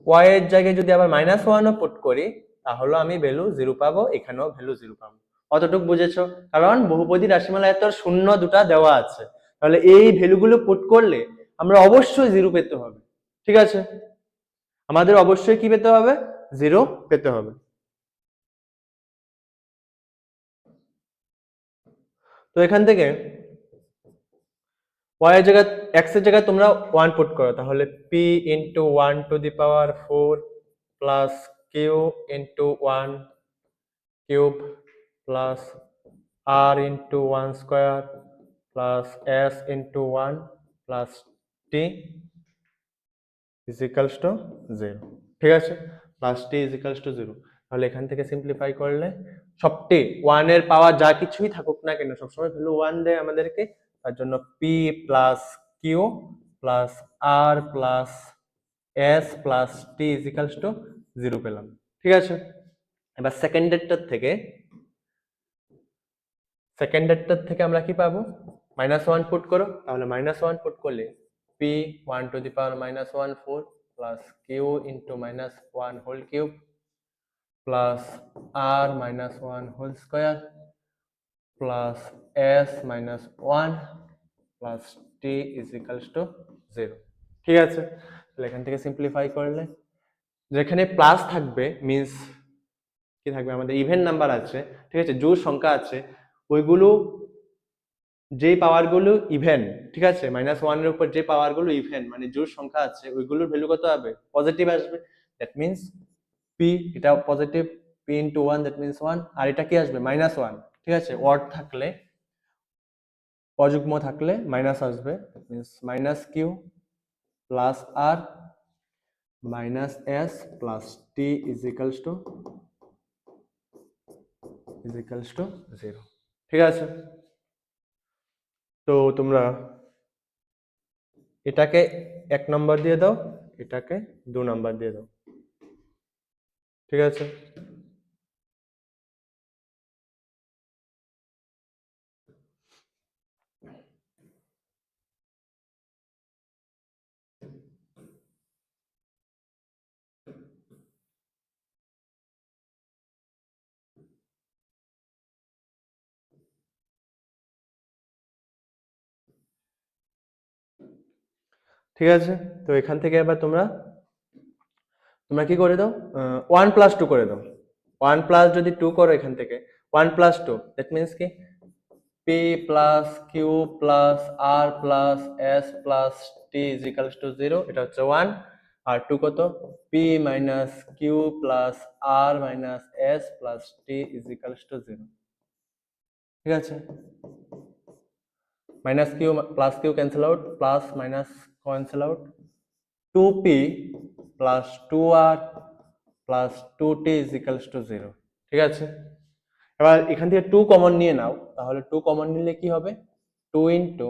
ওয়াই এর জায়গায় যদি আবার -1ও পুট করি, তাহলে আমি ভ্যালু 0 পাবো, এখানেও ভ্যালু 0 পাবো। অতটুকু বুঝেছো? কারণ বহুপদী রাশিমালা এত শূন্য দুটা দেওয়া আছে, তাহলে এই ভ্যালুগুলো পুট করলে আমরা অবশ্যই 0 পেতে হবে। ঠিক আছে, আমাদের অবশ্যই কি পেতে হবে, 0 পেতে হবে। তো এখান থেকে y এর জায়গায় x এর জায়গায় তোমরা 1 পুট করো, তাহলে p into 1 to the power 4 plus q into 1 cube plus r into 1 square plus s into 1 plus t is equals to 0। ঠিক আছে, plus t is equals to 0। তাহলে এখান থেকে সিম্পলিফাই করলে সবটি 1 এর পাওয়ার যা কিছুই থাকুক না কেন সবসময় ভ্যালু 1 দেয় আমাদেরকে, তার জন্য p plus q plus r plus s plus t is equals to 0 পেলাম। ঠিক আছে, এবার সেকেন্ডেরটার থেকে আমরা কি পাবো, -1 পুট করো, তাহলে -1 পুট করলে p 1 to the power -1 4 plus q into -1 whole cube plus r -1 whole square plus s -1 plus t is equals to 0। ঠিক আছে, তাহলে এখান থেকে সিম্পলিফাই করলে যেখানে প্লাস থাকবে মিন্স কি থাকবে, আমাদের ইভেন নাম্বার আছে। ঠিক আছে, জোড় সংখ্যা আছে, ওইগুলো যেই পাওয়ারগুলো ইভেন, ঠিক আছে, -1 এর উপর যে পাওয়ারগুলো ইভেন মানে জোড় সংখ্যা আছে, ওইগুলোর ভ্যালু কত হবে, পজিটিভ আসবে। দ্যাট মিন্স পি, এটা positive, P into 1 that means 1, আর এটা কি আসবে, -1। ঠিক আছে, অড থাকলে, অযুগ্ম থাকলে মাইনাস আসবে, that means minus q plus r minus s plus t is equals to 0। ঠিক আছে, তো তোমরা এটাকে 1 নম্বর দিয়ে দাও, এটাকে 2 নম্বর দিয়ে দাও। ঠিক আছে। ঠিক আছে, তো এখান থেকে এবার তোমরা তোমরা কি করে দাও, 1 + 2 করে দাও। 1 + যদি 2 করো এখান থেকে 1 + 2 দ্যাট মিনস কি p plus q plus r plus s plus t is equals to 0, এটা হচ্ছে 1। আর 2 কত, p minus q plus r minus s plus t is equals to 0। ঠিক আছে, minus q plus q cancel out, plus minus cancel out, 2p plus 2r plus 2t is equals to 0। ঠিক আছে, এবার এখান থেকে 2 কমন নিয়ে নাও, তাহলে 2 common নিলে কি হবে, 2 ইন্টু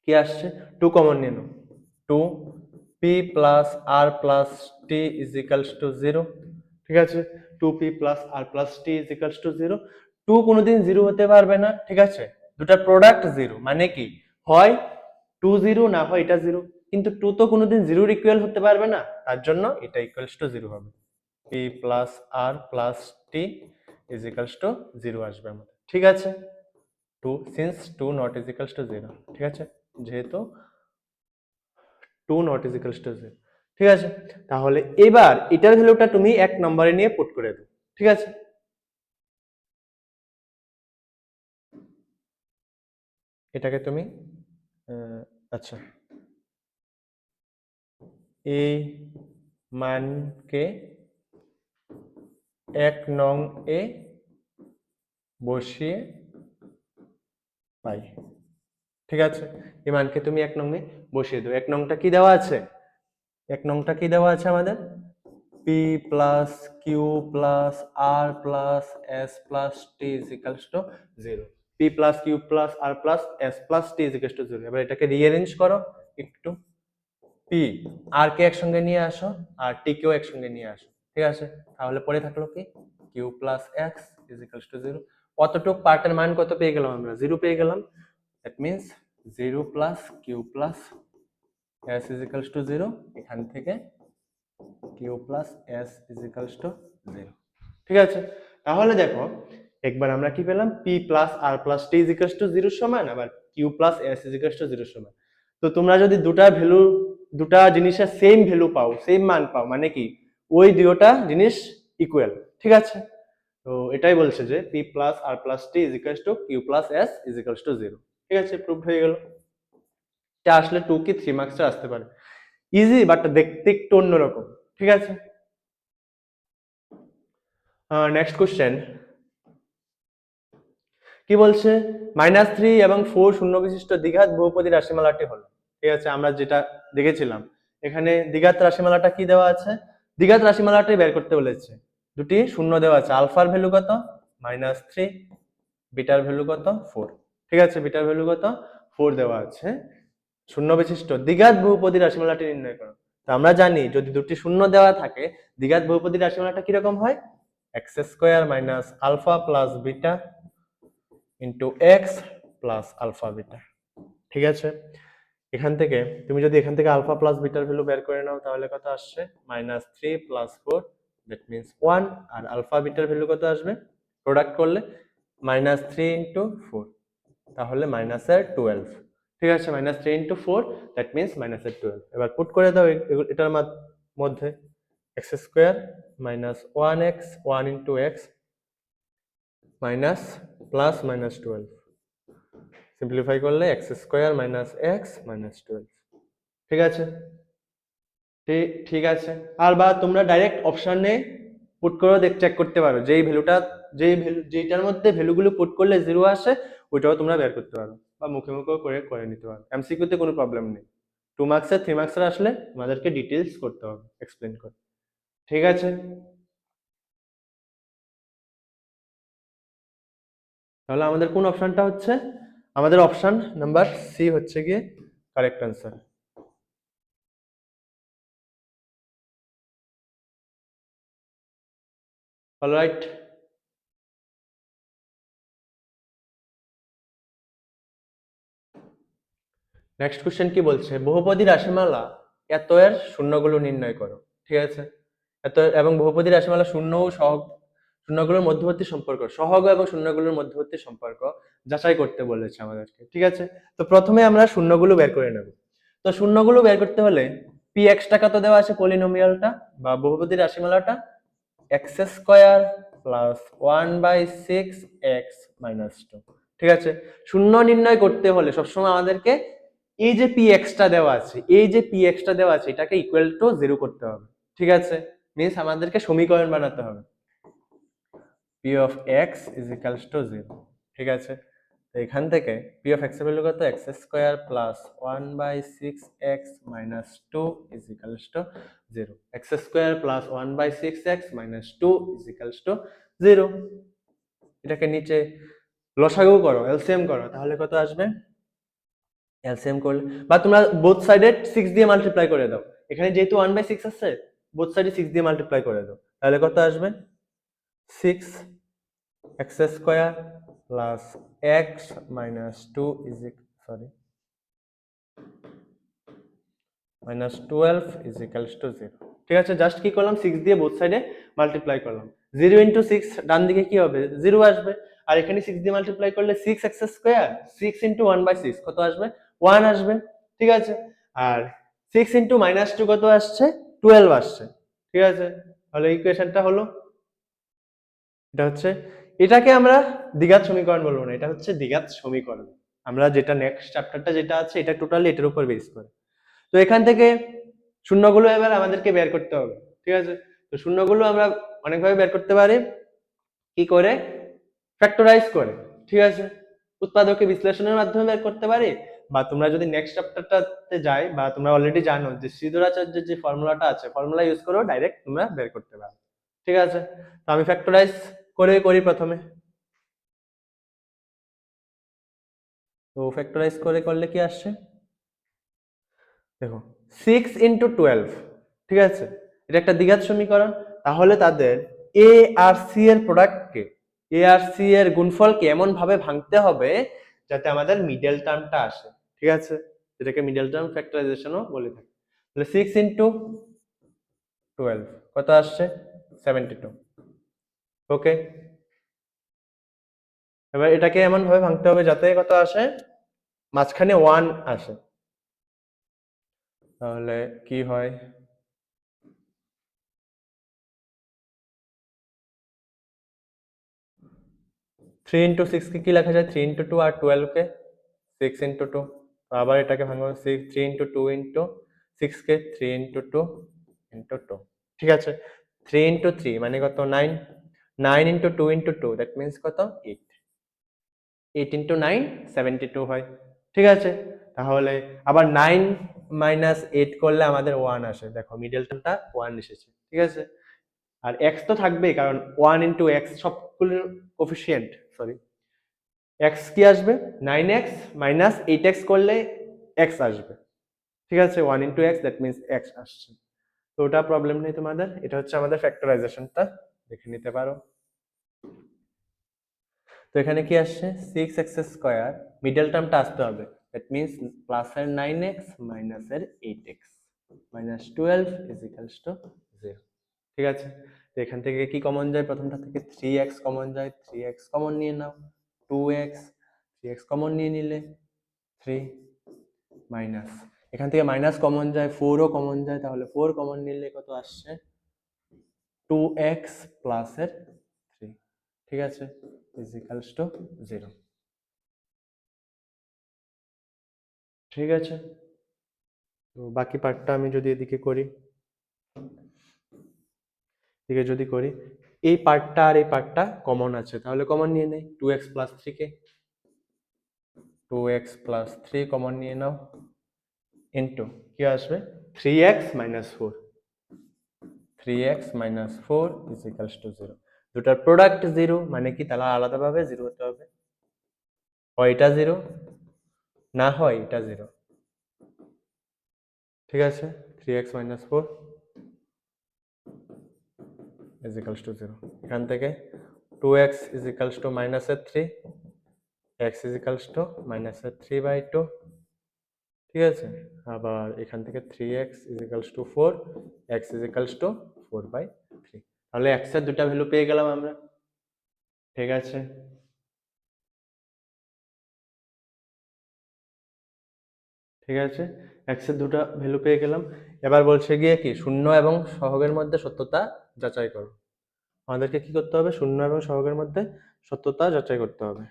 কি আসছে, 2 কমন নিয়ে নাও, 2p plus r plus t is equals to 0। ঠিক আছে, 2p plus r plus t is equals to 0। 2 কোনোদিন 0 হতে পারবে না। ঠিক আছে, দুটার প্রোডাক্ট 0, মানে কি হয় 2 0 না হয় এটা 0, কিন্তু 2 তো কোনোদিন 0 ইকুয়াল হতে পারবে না, তার জন্য এটা ইকুয়ালস টু 0 হবে। p plus r plus t is equals to 0 আসবে আমাদের। ঠিক আছে, 2 since 2 not is equals to 0। ঠিক আছে, যেহেতু 2 নট ইজ ইকালস টু 0। ঠিক আছে, তাহলে এবার এটার ভ্যালুটা তুমি 1 নম্বরে নিয়ে পুট করে দাও। ঠিক আছে, এটাকে তুমি আচ্ছা, এই মানকে 1 নং এ বসিয়ে পাই। ঠিক আছে, এই মানকে তুমি 1 নং এ বসিয়ে দাও। 1 নংটা কি দেওয়া আছে, 1 নংটা কি দেওয়া আছে আমাদের, p plus q plus r plus s plus t is equals to 0। p plus q plus r plus s plus t is equals to 0। এবার এটাকে রিঅ্যারেঞ্জ করো একটু, p আর কে একসঙ্গে নিয়ে আসো আর টি কেও একসঙ্গে নিয়ে আসো। ঠিক আছে, তাহলে পরে থাকলো কি q plus x is equals to 0। কতটুক পার্টের মান কত পেয়ে গেলাম আমরা, 0 পেয়ে গেলাম। That means 0 plus q plus s is equals to 0। এখান থেকে q plus s is equals to 0। ঠিক আছে, তাহলে দেখো একবার আমরা কি পেলাম, p plus r plus t is equals to 0 সমান, আবার q plus s is equals to 0 সমান। তো তোমরা যদি দুটা জিনিসের সেম ভ্যালু পাও, সেম মান পাও, মানে কি ওই দুটো জিনিস ইকুয়াল। ঠিক আছে, তো এটাই বলছে যে p plus r plus t is equals to q plus s is equals to 0। ঠিক আছে, প্রুভড হয়ে গেল। এটা আসলে 2 কি 3 মার্কসে আসতে পারে, ইজি বাট দেখতে একটু অন্যরকম। ঠিক আছে, নেক্সট কোশ্চেন কি বলছে, -3 এবং 4 শূন্য বিশিষ্ট দ্বিঘাত বহুপদী রাশিমালাটি হলো। ঠিক আছে, আমরা যেটা দেখেছিলাম এখানে দ্বিঘাত রাশিমালাটা কি দেওয়া আছে, দ্বিঘাত রাশিমালাটি বের করতে বলেছে। দুটি শূন্য দেওয়া আছে, আলফার ভ্যালু কত -3, বিটার ভ্যালু কত 4। ঠিক আছে, বিটার ভ্যালু কত 4 দেওয়া আছে। শূন্য বিশিষ্ট দ্বিঘাত বহুপদী রাশিমালাটি নির্ণয় করো। তো আমরা জানি যদি দুটি শূন্য দেওয়া থাকে দ্বিঘাত বহুপদী রাশিমালাটা কিরকম হয়, x square minus alpha plus beta into x plus alpha beta. ঠিক আছে, এখান থেকে তুমি যদি এখান থেকে আলফা প্লাস বিটার ভ্যালু বের করে নাও তাহলে কত আসছে, -3 + 4 দ্যাট মিনস 1। আর আলফা বিটার ভ্যালু কত আসবে, প্রোডাক্ট করলে -3 × 4, তাহলে -12। ঠিক আছে, -3 × 4 দ্যাট মিনস -12। এবার পুট করে দাও এটার মধ্যে, X square minus 1x 1 × x minus plus -12, simplify করলে X square minus X minus 12। ঠিক আছে, ঠিক আছে। আর বা তোমরা ডাইরেক্ট অপশনে পুট করে চেক করতে পারো, যেইটার মধ্যে ভ্যালুগুলো পুট করলে 0 আসে ওইটাও তোমরা বের করতে পারো, বা মুখে মুখেও করে নিতে পারো। এমসিকিউতে কোনো প্রবলেম নেই। 2 মার্কসের 3 মার্কসের আসলে আমাদেরকে ডিটেলস করতে হবে, এক্সপ্লেন করে। ঠিক আছে, তাহলে আমাদের কোন অপশনটা হচ্ছে, আমাদের অপশন নাম্বার সি হচ্ছে গিয়ে correct answer. Alright, next question কি বলছে, বহুপদী রাশিমালা এত এর শূন্যগুলো নির্ণয় করো। ঠিক আছে, এত এবং বহুপদী রাশিমালা শূন্য ও শূন্যগুলোর মধ্যবর্তী সম্পর্ক, সহগ এবং শূন্যগুলোর মধ্যবর্তী সম্পর্ক যাচাই করতে বলেছে আমাদেরকে। ঠিক আছে, তো প্রথমে আমরা শূন্যগুলো বের করে নেব। তো শূন্যগুলো বের করতে হলে পি এক্সটা কত দেওয়া আছে, পলিনোমিয়ালটা বা বহুপদী রাশিমালাটা এক্স স্কোয়ার প্লাস 1/6x - 2। ঠিক আছে, শূন্য নির্ণয় করতে হলে সবসময় আমাদেরকে এই যে পি এক্সটা দেওয়া আছে, এই যে পি এক্সটা দেওয়া আছে এটাকে ইকুয়াল টু 0 করতে হবে। ঠিক আছে, মিন্স আমাদেরকে সমীকরণ বানাতে হবে P of x is equals to 0। ঠিক আছে, তো এখান থেকে পি অফ এক্স এর ভ্যালু কত, x square plus 1/6x - 2 is equals to 0। X square plus 1/6x - 2 is equals to 0। এটাকে নিচে লসাগু করো, এলসিএম করো, তাহলে কত আসবে? এলসিএম করলে বা তোমরা বোথ সাইডে 6 দিয়ে মাল্টিপ্লাই করে দাও। এখানে যেহেতু 1/6 আছে, বোথ সাইডে 6 দিয়ে মাল্টিপ্লাই করে দাও, তাহলে কত আসবে? 6x square plus x - 2 is sorry -12 is equals to 0। ঠিক আছে, জাস্ট কি করলাম, 6 দিয়ে বোথ সাইডে মাল্টিপ্লাই করলাম। 0 ইন্টু 6 ডান দিকে কি হবে, 0 আসবে। আর এখানে 6 দিয়ে মাল্টিপ্লাই করলে 6x স্কয়ার, 6 ইন্টু 1/6 কত আসবে, 1 আসবে। ঠিক আছে, আর 6 ইন্টু -2 কত আসছে, 12 আসছে। ঠিক আছে, তাহলে ইকুয়েশনটা হলো, এটা হচ্ছে, এটাকে আমরা দ্বিঘাত সমীকরণ বলবো না, এটা হচ্ছে দ্বিঘাত সমীকরণ। আমরা যেটা নেক্সট চ্যাপ্টারটা যেটা আছে এটা টোটালি এটার উপর বেস করে। তো এখান থেকে শূন্যগুলো এবার আমাদেরকে বের করতে হবে। ঠিক আছে, তো শূন্যগুলো আমরা অনেকভাবে বের করতে পারি, কি করে, ফ্যাক্টরাইজ করে। ঠিক আছে, উৎপাদকে বিশ্লেষণের মাধ্যমে বের করতে পারি, বা তোমরা যদি নেক্সট চ্যাপ্টারটাতে যাই, বা তোমরা অলরেডি জানো যে শ্রীধরাচার্যের যে ফর্মুলাটা আছে, ফর্মুলা ইউজ করেও ডাইরেক্ট তোমরা বের করতে পারো। ঠিক আছে, তো আমি ফ্যাক্টরাইজ করে করি প্রথমে। তো ফ্যাক্টরাইজ করে করলে কি আসছে, দেখো 6 × 12। ঠিক আছে, এটা একটা দ্বিঘাত সমীকরণ। তাহলে তাদের এ আর সি এর প্রোডাক্টকে, এ আর সি এর গুণফলকে এমন ভাবে ভাঙতে হবে যাতে আমাদের মিডল টার্মটা আসে। ঠিক আছে, যেটাকে মিডল টার্ম ফ্যাক্টরাইজেশনও বলে থাকি। তাহলে 6 × 12 কত আসছে, 72। ওকে, এবার এটাকে এমন ভাবে ভাঙতে হবে যাতে কত আসে, মাঝখানে 1 আসে। তাহলে কি হয়, 3 × 6 কে কি লেখা যায়, 3 × 2, আর 12 কে 6 × 2। আবার এটাকে ভাঙবো, 3 × 2 × 6 কে 3 × 2 × 2। ঠিক আছে, 3 × 3 মানে কত, 9। 9 × 2 × 2 দ্যাট মিন্স কত, 8। 8 × 9 72 হয়। ঠিক আছে, তাহলে আবার 9 - 8 করলে আমাদের 1 আসে। দেখো মিডল টার্মটা 1 এসেছে। ঠিক আছে, আর x তো থাকবেই, কারণ 1 × x সবগুলোর কোফিশিয়েন্ট, সরি, x কি আসবে, 9x - 8x করলে x আসবে। ঠিক আছে, 1 × x দ্যাট মিন্স x আসছে। তো ওটা প্রবলেম নেই তোমাদের, এটা হচ্ছে আমাদের ফ্যাক্টরাইজেশনটা, দেখে নিতে পারো। তো এখানে কি আসছে, 6x স্কয়ার, মিডল টার্মটা আসতে হবে, দ্যাট মিন্স প্লাসের 9x মাইনাসের 8x -12 ইজ ইকুয়ালস টু 0। ঠিক আছে, তো এখান থেকে কি কমন যায়, প্রথমটা থেকে 3x কমন যায়, 3x কমন নিয়ে নাও, 2x, 3x কমন নিয়ে নিলে 3 মাইনাস, এখান থেকে মাইনাস কমন যায়, 4 ও কমন যায়, তাহলে 4 কমন নিলে কত আসছে, 2x প্লাসের 3। ঠিক আছে, ইজ ইকুয়ালস টু 0। ঠিক আছে, তো বাকি পার্টটা আমি যদি এদিকে করি, এদিকে যদি করি, এই পার্টটা আর এই পার্টটা কমন আছে, তাহলে কমন নিয়ে নেই, 2x প্লাস 3 কে 2x প্লাস 3 কমন নিয়ে নাও, ইন্টু কি আসবে, 3x - 4, 3x - 4 is equals to 0। দুটার প্রোডাক্ট 0 মানে কি, তাহলে আলাদাভাবে 0 হতে হবে, হয় এটা 0, না হয় এটা 0। ঠিক আছে, 3x - 4 ইজ ইকুয়ালস টু 0। এখান থেকে 2x is equals two -3, x is equals two -3/2। ঠিক আছে, আবার এখান থেকে 3x is equals two 4, x is equals two 4/3। তাহলে x এর দুটা ভ্যালু পেয়ে গেলাম আমরা। ঠিক আছে, ঠিক আছে, এক্স এর দুটো ভ্যালু পেয়ে গেলাম। এবার বলছে গিয়ে কি শূন্য এবং সহগের মধ্যে সত্যতা যাচাই করো। আমাদেরকে কি করতে হবে? শূন্য এবং সহগের মধ্যে সত্যতা যাচাই করতে হবে।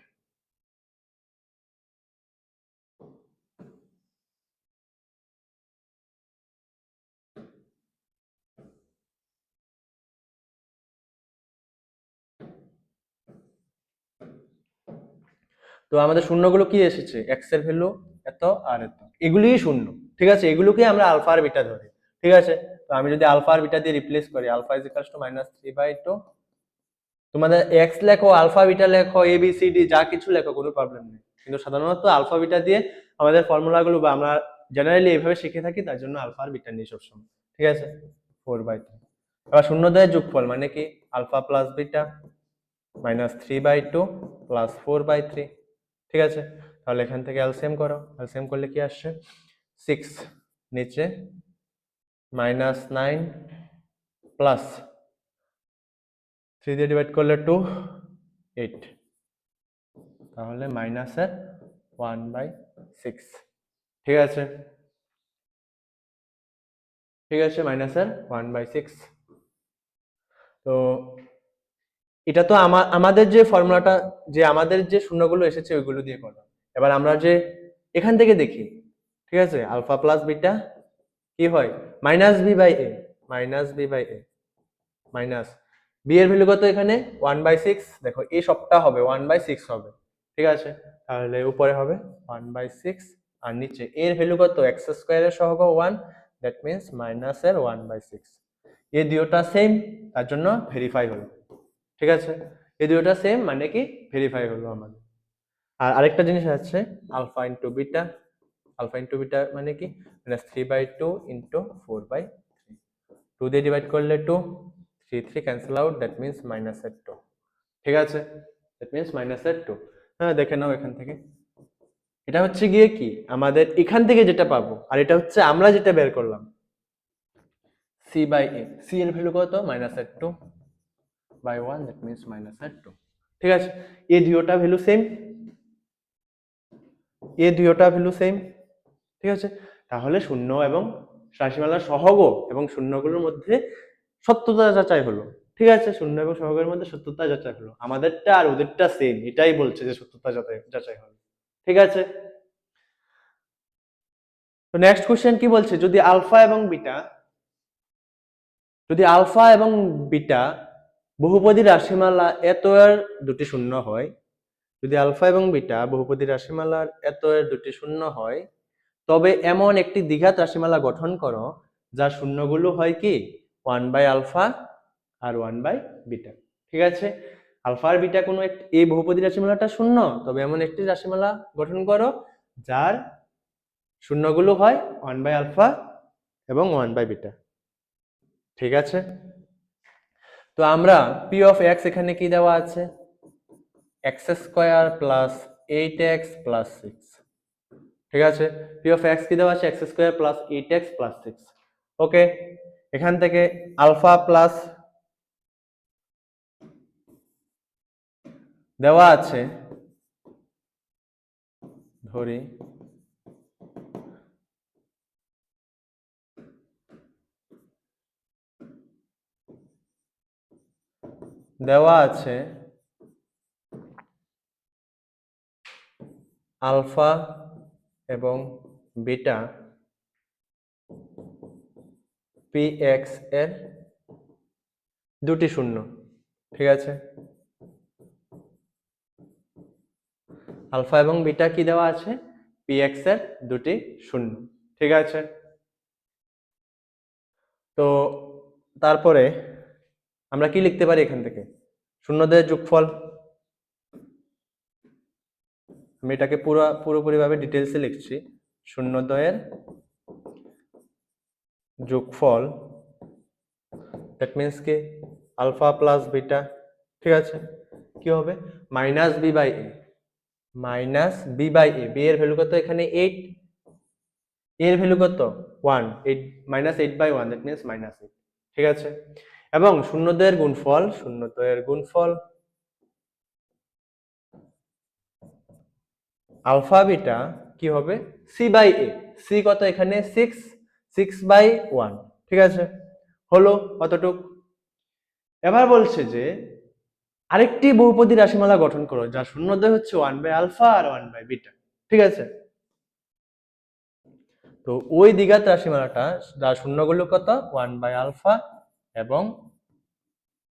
তো আমাদের শূন্যগুলো কি এসেছে? এক্স এর ভ্যালু এত আর এত, এগুলিই শূন্য। ঠিক আছে, এগুলোকে আমরা আলফা আর বিটা ধরি। ঠিক আছে, তো আমি যদি আলফা আর বিটা দিয়ে রিপ্লেস করি, আলফা ইজ ইকুয়ালস টু -3/2। তোমাদের এক্স লেখো, আলফা বিটা লেখো, এ বি সি ডি যা কিছু লেখো, কোনো প্রবলেম নেই, কিন্তু সাধারণত আলফা বিটা দিয়ে আমাদের ফর্মুলাগুলো বা আমরা জেনারেলি এইভাবে শিখে থাকি, তার জন্য আলফা আর বিটা নিই সবসময়। ঠিক আছে, 4/3। এবার শূন্য দ্বয়ের যোগফল মানে কি? Alpha plus beta -3/2 plus 4/3। ঠিক আছে, তাহলে এখান থেকে এলসিএম করো, এলসিএম করলে কি আসছে? 6 নিচে -9 প্লাস 3 দিয়ে ডিভাইড করলে 2, 8, তাহলে মাইনাসের 1/6। ঠিক আছে, ঠিক আছে, মাইনাসের 1/6। তো এটা তো আমাদের যে ফর্মুলাটা, যে আমাদের যে শূন্যগুলো এসেছে ওইগুলো দিয়ে করলাম। এবার আমরা যে এখান থেকে দেখি, ঠিক আছে, আলফা প্লাস বিটা কি হয়? -b/a, -b/a মাইনাস বি এর ভ্যালু কত এখানে? 1/6। দেখো এই সবটা হবে 1/6 হবে। ঠিক আছে, তাহলে উপরে হবে 1/6, আর নিচে এর ভ্যালু কত? এক্স স্কয়ারের সহগ 1, দ্যাট মিন্স মাইনাসের 1/6। এই দুটোটা সেম, তার জন্য ভেরিফাই হলো। ঠিক আছে, এই দুটোটা সেম মানে কি ভেরিফাই হলো আমাদের। আর আরেকটা জিনিস আছে, alpha into beta. Alpha into beta মানে কি? -3/2 ইন্টু 4/3। 2 দিয়ে ডিভাইড করলে 2, 3 ক্যান্সেল আউট, দ্যাট মিন্স -2। ঠিক আছে, দ্যাট মিন্স -2। হ্যাঁ, দেখে নাও এখান থেকে। এটা হচ্ছে গিয়ে কি আমাদের এখান থেকে যেটা পাবো, আর এটা হচ্ছে আমরা যেটা বের করলাম, c/a। c এর ভ্যালু কত? -2/1, দ্যাট মিন্স -2। ঠিক আছে, এই দুটোটা ভ্যালু সেম, এই দুটোটা ভ্যালু সেম। ঠিক আছে, তাহলে শূন্য এবং রাশিমালার সহগ এবং শূন্যগুলোর মধ্যে সত্যতা যাচাই হলো। ঠিক আছে, শূন্য এবং সহগের মধ্যে সত্যতা যাচাই হলো। আমাদেরটা আর ওদেরটা সেম, এটাই বলছে যে সত্যতা যাচাই হলো। ঠিক আছে, তো নেক্সট কোশ্চেন কি বলছে? যদি আলফা এবং বিটা বহুপদী রাশিমালা এত এর দুটি শূন্য হয়, যদি আলফা এবং বিটা বহুপদী রাশিমালার এত এর দুটি শূন্য হয়, তবে এমন একটি দ্বিঘাত রাশিমালা গঠন করো যার শূন্যগুলো হয় কি 1/আলফা আর 1/বিটা। ঠিক আছে, আলফা আর বিটা কোনো একটি, এই বহুপদী রাশিমালাটা শূন্য, তবে এমন একটি রাশিমালা গঠন করো যার শূন্যগুলো হয় 1/আলফা এবং 1/বিটা। ঠিক আছে, তো আমরা পি অফ এক্স এখানে কি দেওয়া আছে? x² plus 8x plus 6। ঠিক আছে, পি অফ এক্স কি দেওয়া আছে? x² plus 8x plus 6। ওকে, এখান থেকে আলফা প্লাস দেওয়া আছে, ধরি দেওয়া আছে আলফা এবং বিটা পি এক্স এর দুটি শূন্য। ঠিক আছে, আলফা এবং বিটা কি দেওয়া আছে? পি এক্স এর দুটি শূন্য। ঠিক আছে, তো তারপরে আমরা কি লিখতে পারি এখান থেকে? শূন্যদের যোগফল। আমি এটাকে পুরোপুরি ভাবে ডিটেলসে লিখছি। শূন্যদ্বয়ের যোগফল, দ্যাট মিন্স কি আলফা প্লাস বিটা। ঠিক আছে, কি হবে? -b/a, -b/a। বি এর ভ্যালু কত এখানে? 8, এর ভ্যালু কত? 1, 8 -8/1, দ্যাট মিন্স -8। ঠিক আছে, এবং শূন্যদ্বয়ের গুণফল, শূন্যদ্বয়ের গুণফল আলফা বিটা কি হবে সি বাই এ, সি কত এখানে 6/1, ঠিক আছে, হলো কতটুক। এবার বলছে যে আরেকটি বহুপদী রাশিমালা গঠন করো যার শূন্যদ্বয় হচ্ছে 1/α আর 1/β, ঠিক আছে। তো ওই দ্বিঘাত রাশিমালাটা যার শূন্যগুলো কত 1/α এবং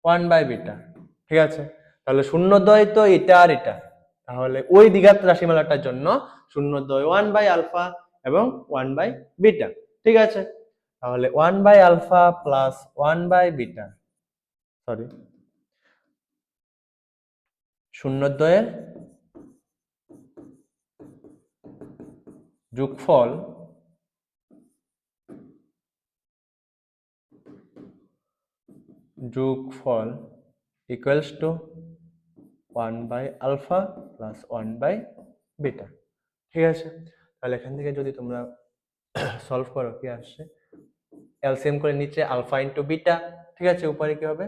1/β, ঠিক আছে। তাহলে শূন্যদ্বয় তো এটা আর এটা, তাহলে ওই দ্বিঘাত রাশিমালাটার জন্য শূন্যদ্বয় 1/α এবং 1/β, ঠিক আছে। তাহলে 1/α প্লাস 1/β, সরি, শূন্যদ্বয়ের যোগফল ইকুয়ালস টু 1/α প্লাস 1/β, ঠিক আছে। তাহলে এখান থেকে যদি তোমরা সলভ করো কি আসছে, এলসিএম করে নিচে আলফা ইন্টু বিটা, ঠিক আছে, উপরে কি হবে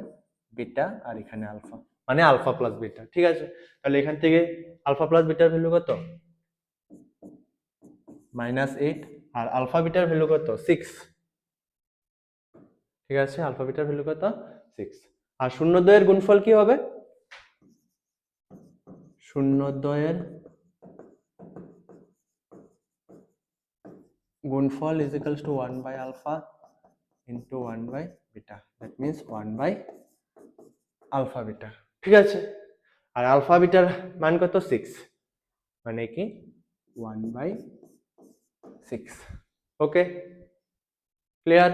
বিটা আর এখানে আলফা, মানে আলফা প্লাস বিটা, ঠিক আছে। তাহলে এখান থেকে আলফা প্লাস বিটার ভ্যালু কত -8 আর আলফা বিটার ভ্যালু কত 6, ঠিক আছে, আলফা বিটার ভ্যালু কত 6। আর শূন্যদ্বয়ের গুণফল কি হবে, শূন্যদ্বয়ের গুণফল is equals to 1/α into 1/β, that means 1/α-β, ঠিক আছে। আর আলফা বিটার মান কত 6, মানে কি 1/6, ওকে, ক্লিয়ার।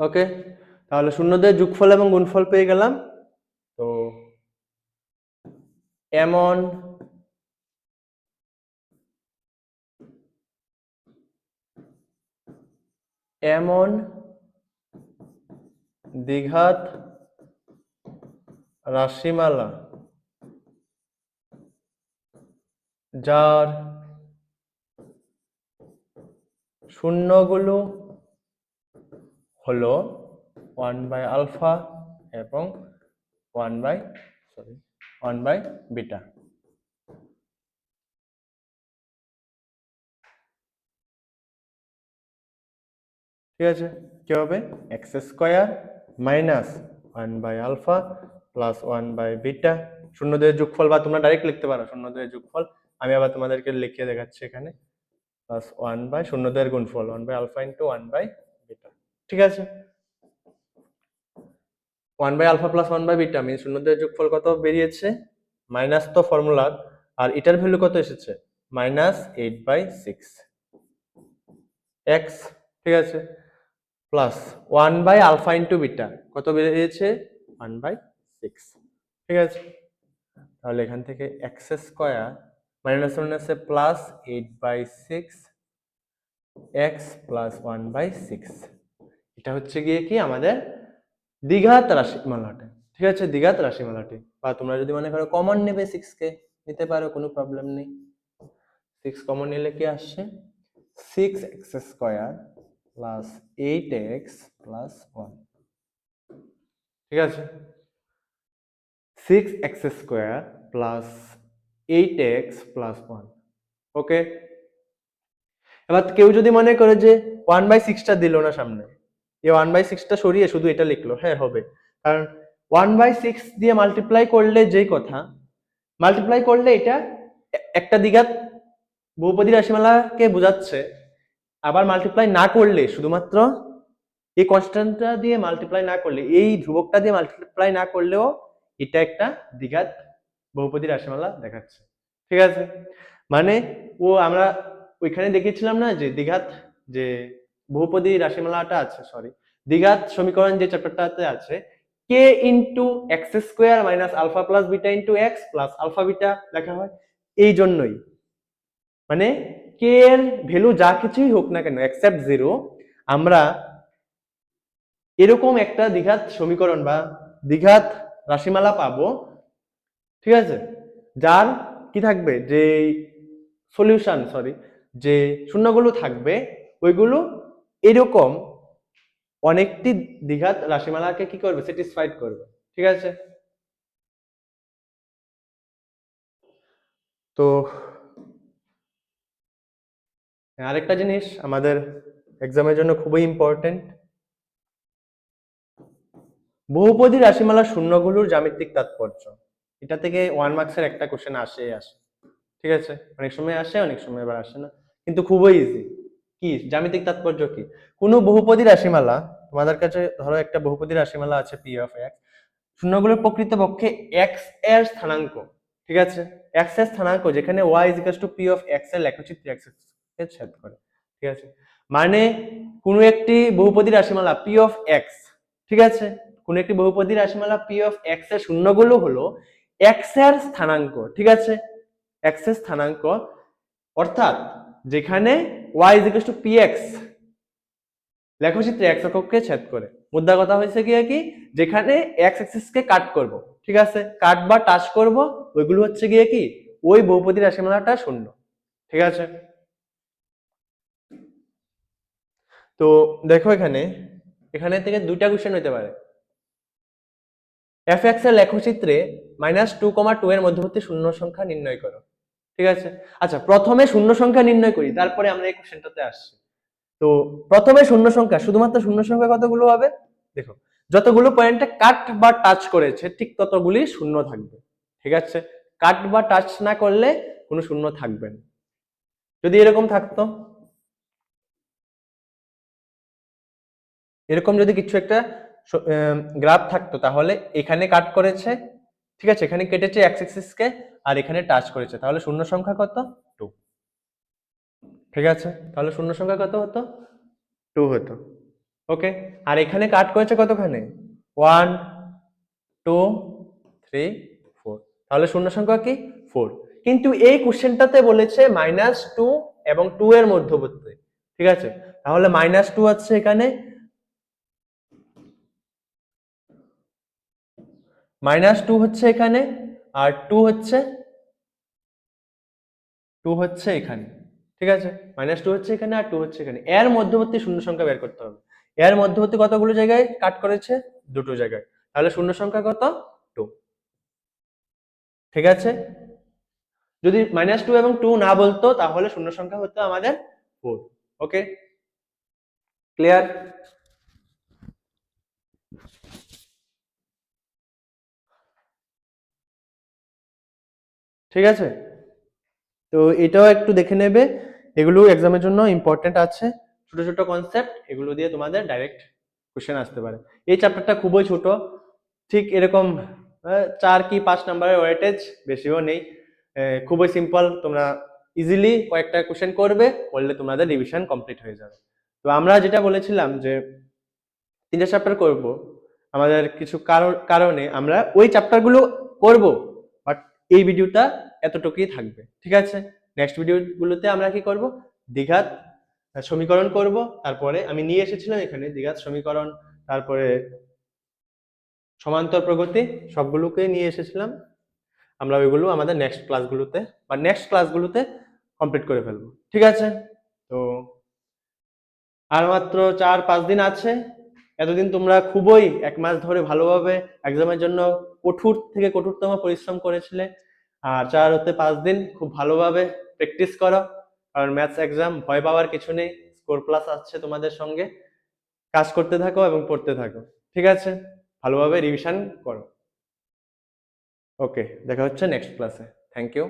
ওকে, তাহলে শূন্যদের যোগফল এবং গুণফল পেয়ে গেলাম। তো এমন এমন দ্বিঘাত রাশিমালা যার শূন্যগুলো হলো 1/α এবং 1/β, ঠিক আছে। কি হবে এক্স স্কোয়ার মাইনাস 1/α প্লাস 1/β, শূন্যদের যোগফল, বা তোমরা ডাইরেক্ট লিখতে পারো শূন্যদের যোগফল, আমি আবার তোমাদেরকে লিখিয়ে দেখাচ্ছি এখানে, প্লাস 1/শূন্যদের গুণফল 1/α ইন্টু 1/β, ঠিক আছে। 1/α প্লাস 1/β মিন শূন্যদের যোগফল কত বেরিয়েছে, মাইনাস তো ফর্মুলার, আর এটার ভ্যালু কত এসেছে -8/6 এক্স, ঠিক আছে, প্লাস 1/α ইন্টু বিটা কত বেরিয়েছে 1/6, ঠিক আছে। তাহলে এখান থেকে এক্স স্কোয়ার মাইনাস মাইনাসে প্লাস 8/6 এক্স প্লাস 1/6, এটা হচ্ছে গিয়ে কি আমাদের দ্বিঘাত রাশিমালাটি, ঠিক আছে, দ্বিঘাত রাশিমালাটি। বা তোমরা যদি মনে করো কমন নেবে 6 কে নিতে পারো, কোনো প্রবলেম নেই। 6 কমন নিলে কি আসছে 6x square plus 8x plus 1, ঠিক আছে, 6x square plus 8x plus 1, ওকে। এবার কেউ যদি মনে করে যে 1/6টা দিল না সামনে, এই 1/6টা সরিয়ে শুধু এটা লিখলো, হ্যাঁ হবে, কারণ 1/6 দিয়ে মাল্টিপ্লাই করলে যেই কথা, মাল্টিপ্লাই করলে এটা একটা দ্বিঘাত বহুপদী রাশিমালাকে বোঝাচ্ছে, আবার মাল্টিপ্লাই না করলে শুধুমাত্র এই কনস্ট্যান্টটা দিয়ে মাল্টিপ্লাই না করলে, এই ধ্রুবকটা দিয়ে মাল্টিপ্লাই না করলেও এটা একটা দ্বিঘাত বহুপদী রাশিমালা দেখাচ্ছে, ঠিক আছে। মানে ও আমরা ওইখানে দেখিয়েছিলাম না যে দ্বিঘাত যে বহুপদী রাশিমালাটা আছে, সরি, দ্বিঘাত সমীকরণ যে চ্যাপ্টারটাতে আছে, K into X square minus alpha plus beta into x plus alpha beta লেখা হয় এই জন্যই, মানে কে এর ভ্যালু যা কিছুই হোক না কেন এক্সেপ্ট 0, আমরা এরকম একটা দ্বিঘাত সমীকরণ বা দ্বিঘাত রাশিমালা পাবো, ঠিক আছে, যার কি থাকবে, যে সলিউশন, সরি, যে শূন্যগুলো থাকবে ওইগুলো এরকম অনেকটি দ্বিঘাত রাশিমালাকে কি করবে, স্যাটিসফাইড করবে। ঠিক আছে, তো আরেকটা জিনিস আমাদের এক্সামের জন্য খুবই ইম্পর্টেন্ট, বহুপদী রাশিমালার শূন্যগুলোর জ্যামিতিক তাৎপর্য। এটা থেকে 1 মার্কসের একটা কোশ্চেন আসে। ঠিক আছে, অনেক সময় আসে, অনেক সময় আবার আসে না, কিন্তু খুবই ইজি। কি জ্যামিতিক তাৎপর্য কি? কোনো বহুপদী রাশিমালা, তোমাদের কাছে ধরো একটা বহুপদী রাশিমালা আছে পি অফ এক্স, শূন্যগুলোর প্রকৃতপক্ষে এক্স এর স্থানাঙ্ক। ঠিক আছে, এক্স এর স্থানাঙ্ক যেখানে y is equals to p of x এর লেখচিত্র এক্স কে ছেদ করে। ঠিক আছে, মানে কোনো একটি বহুপদী রাশিমালা পি অফ এক্স, ঠিক আছে, কোন একটি বহুপদী রাশিমালা পি অফ এক্স এর শূন্যগুলো হলো এক্স এর স্থানাঙ্ক। ঠিক আছে, এক্স এর স্থানাঙ্ক, অর্থাৎ যেখানে y is equal to px লেখচিত্রে x এককে ছেদ করে। মুদ্রা কথা হয়েছে কি যেখানে x অ্যাক্সিস কে কাট করব, ঠিক আছে, কাট বা টাচ করব, ওইগুলো হচ্ছে গিয়ে কি ওই বহুপদী রাশিমালাটা শূন্য। ঠিক আছে, তো দেখো এখানে এখানে থেকে দুইটা কোশ্চেন হতে পারে। f(x) এর লেখচিত্রে -2,2 এর মধ্যবর্তী শূন্য সংখ্যা নির্ণয় করো। ঠিক আছে, আচ্ছা প্রথমে শূন্য সংখ্যা নির্ণয় করি, তারপরে আমরা এই কোশ্চেনটাতে আসছি। তো প্রথমে শূন্য সংখ্যা, শুধুমাত্র শূন্য সংখ্যা কতগুলো হবে? দেখো, যতগুলো পয়েন্টে কাট বা টাচ করেছে ঠিক ততগুলি শূন্য থাকবে। ঠিক আছে, কাট বা টাচ না করলে কোনো শূন্য থাকবে না। যদি এরকম থাকতো, এরকম যদি কিছু একটা গ্রাফ থাকতো, তাহলে এখানে কাট করেছে, ঠিক আছে, এখানে কেটেছে এক্স অ্যাক্সিস কে, আর এখানে টাচ করেছে, তাহলে শূন্য সংখ্যা কত? 2। ঠিক আছে, তাহলে শূন্য সংখ্যা কত হতো? 2 হতো। ওকে, আর এখানে কাট করেছে কতখানে? 1 2 3 4, তাহলে শূন্য সংখ্যা কি? 4। কিন্তু এই কোশ্চেনটাতে বলেছে -2 এবং 2 এর মধ্যবর্তী। ঠিক আছে, তাহলে -2 আছে এখানে, -2 হচ্ছে এখানে, আর 2 হচ্ছে এখানে। ঠিক আছে, -2 হচ্ছে এখানে আর 2 হচ্ছে এখানে। এর মধ্যবর্তী শূন্য সংখ্যা বের করতে হবে। এর মধ্যবর্তী কতগুলো জায়গায় কাট করেছে? দুটো জায়গায়, তাহলে শূন্য সংখ্যা কত? 2। ঠিক আছে, যদি -2 এবং 2 না বলতো তাহলে শূন্য সংখ্যা হতো আমাদের 4। ওকে, ক্লিয়ার? ঠিক আছে, তো এটাও একটু দেখে নেবে, এগুলো এক্সামের জন্য ইম্পর্টেন্ট আছে। ছোট ছোট কনসেপ্ট, এগুলো দিয়ে তোমাদের ডাইরেক্ট কোশ্চেন আসতে পারে। এই চ্যাপ্টারটা খুবই ছোট, ঠিক এরকম 4 কি 5 নাম্বারের ওয়েটেজ, বেশিও নেই, খুবই সিম্পল। তোমরা ইজিলি কয়েকটা কোশ্চেন করবে, করলে তোমাদের রিভিশন কমপ্লিট হয়ে যাবে। তো আমরা যেটা বলেছিলাম যে 3টা চ্যাপ্টার করব, আমাদের কিছু কারণে আমরা ওই চ্যাপ্টারগুলো করব, বাট এই ভিডিওটা এতটুকুই থাকবে। ঠিক আছে, নেক্সট ভিডিওগুলোতে আমরা কি করব? দ্বিঘাত সমীকরণ করব, তারপরে আমি নিয়ে এসেছিলাম এখানে দ্বিঘাত সমীকরণ, তারপরে সমান্তর প্রগতি, সবগুলোকে নিয়ে এসেছিলাম। আমরা ওইগুলো আমাদের নেক্সট ক্লাসগুলোতে কমপ্লিট করে ফেলবো। ঠিক আছে, তো আর মাত্র 4-5 দিন আছে। এতদিন তোমরা খুবই 1 মাস ধরে ভালোভাবে এক্সামের জন্য কঠোর থেকে কঠোরতম পরিশ্রম করেছিলে, আর 4 হতে 5 দিন খুব ভালোভাবে প্র্যাকটিস করো, কারণ ম্যাথস এক্সাম ভয় পাওয়ার কিছু নেই। স্কোর প্লাস আছে তোমাদের সঙ্গে, কাজ করতে থাকো এবং পড়তে থাকো। ঠিক আছে, ভালোভাবে রিভিশন করো। ওকে, দেখা হচ্ছে নেক্সট ক্লাসে। Thank you.